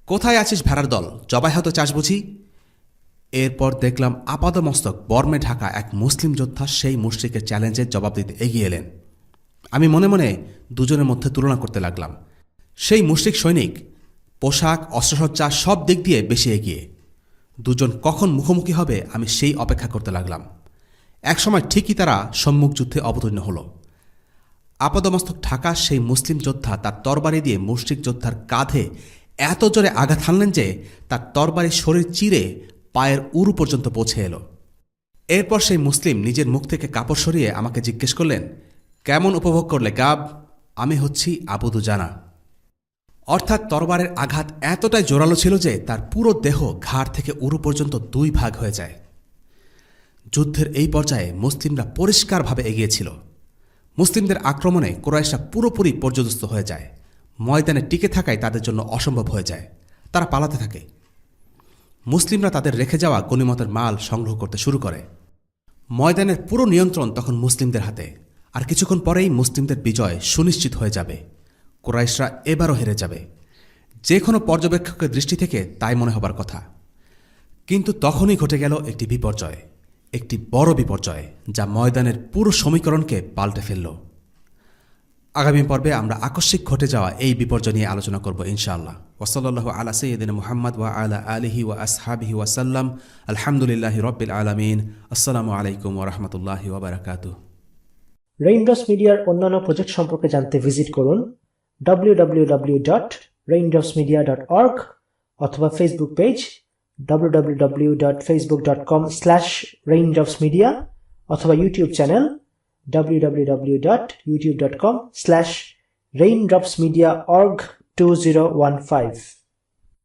কোথায় আছিস ভেড়ার দল, জবাই হতে চাস বুঝি? এরপর দেখলাম আপাদমস্তক বর্মে ঢাকা এক মুসলিম যোদ্ধা সেই মুশরিকের চ্যালেঞ্জের জবাব দিতে এগিয়ে এলেন। আমি মনে মনে দুজনের মধ্যে তুলনা করতে লাগলাম। সেই মুশরিক সৈনিক পোশাক, অস্ত্রসজ্জা সব দিক দিয়ে বেশি এগিয়ে। দুজন কখন মুখোমুখি হবে আমি সেই অপেক্ষা করতে লাগলাম। একসময় ঠিকই তারা সম্মুখ যুদ্ধে অবতীর্ণ হল। আপাদমস্তক ঢাকা সেই মুসলিম যোদ্ধা তার তরবারি দিয়ে মুশরিক যোদ্ধার কাঁধে এত জোরে আঘাত হানলেন যে তার তরবারি শরীর চিরে পায়ের উরু পর্যন্ত পৌঁছে এলো। এরপর সেই মুসলিম নিজের মুখ থেকে কাপড় সরিয়ে আমাকে জিজ্ঞেস করলেন, কেমন উপভোগ করলে কাব? আমি হচ্ছি আবু দুজানা। অর্থাৎ তরবারের আঘাত এতটাই জোরালো ছিল যে তার পুরো দেহ ঘাড় থেকে উরু পর্যন্ত দুই ভাগ হয়ে যায়। যুদ্ধের এই পর্যায়ে মুসলিমরা পরিষ্কারভাবে এগিয়েছিল। মুসলিমদের আক্রমণে কুরাইশরা পুরোপুরি পর্যদস্ত হয়ে যায়। ময়দানে টিকে থাকাই তাদের জন্য অসম্ভব হয়ে যায়। তারা পালাতে থাকে। মুসলিমরা তাদের রেখে যাওয়া গনিমতের মাল সংগ্রহ করতে শুরু করে। ময়দানের পুরো নিয়ন্ত্রণ তখন মুসলিমদের হাতে, আর কিছুক্ষণ পরেই মুসলিমদের বিজয় সুনিশ্চিত হয়ে যাবে। কুরাইশরা এবারও হেরে যাবে। যে কোনো পর্যবেক্ষকের দৃষ্টি থেকে তাই মনে হবার কথা। কিন্তু তখনই ঘটে গেল একটি বিপর্যয়, একটি বড় বিপর্যয়, যা ময়দানের পুরো সমীকরণকে পাল্টে ফেলল। আগামী পর্বে আমরা আকস্মিক ঘটে যাওয়া এই বিপর্যয় নিয়ে আলোচনা করব ইনশাআল্লাহ। ওয়াসাল্লাল্লাহু আলা সাইয়্যিদিনা মুহাম্মদ ওয়া আলা আলিহি ওয়া আসহাবিহি ওয়া সাল্লাম। আলহামদুলিল্লাহি রাব্বিল আলামিন। আসসালামু আলাইকুম ওয়া রাহমাতুল্লাহি ওয়া বারাকাতুহু। রেইনড্রপস মিডিয়ার অন্যান্য প্রজেক্ট সম্পর্কে জানতে ভিজিট করুন www.raindropsmedia.org অথবা ফেসবুক পেজ www.facebook.com/raindropsmedia অথবা ইউটিউব চ্যানেল www.youtube.com/raindropsmediaorg2015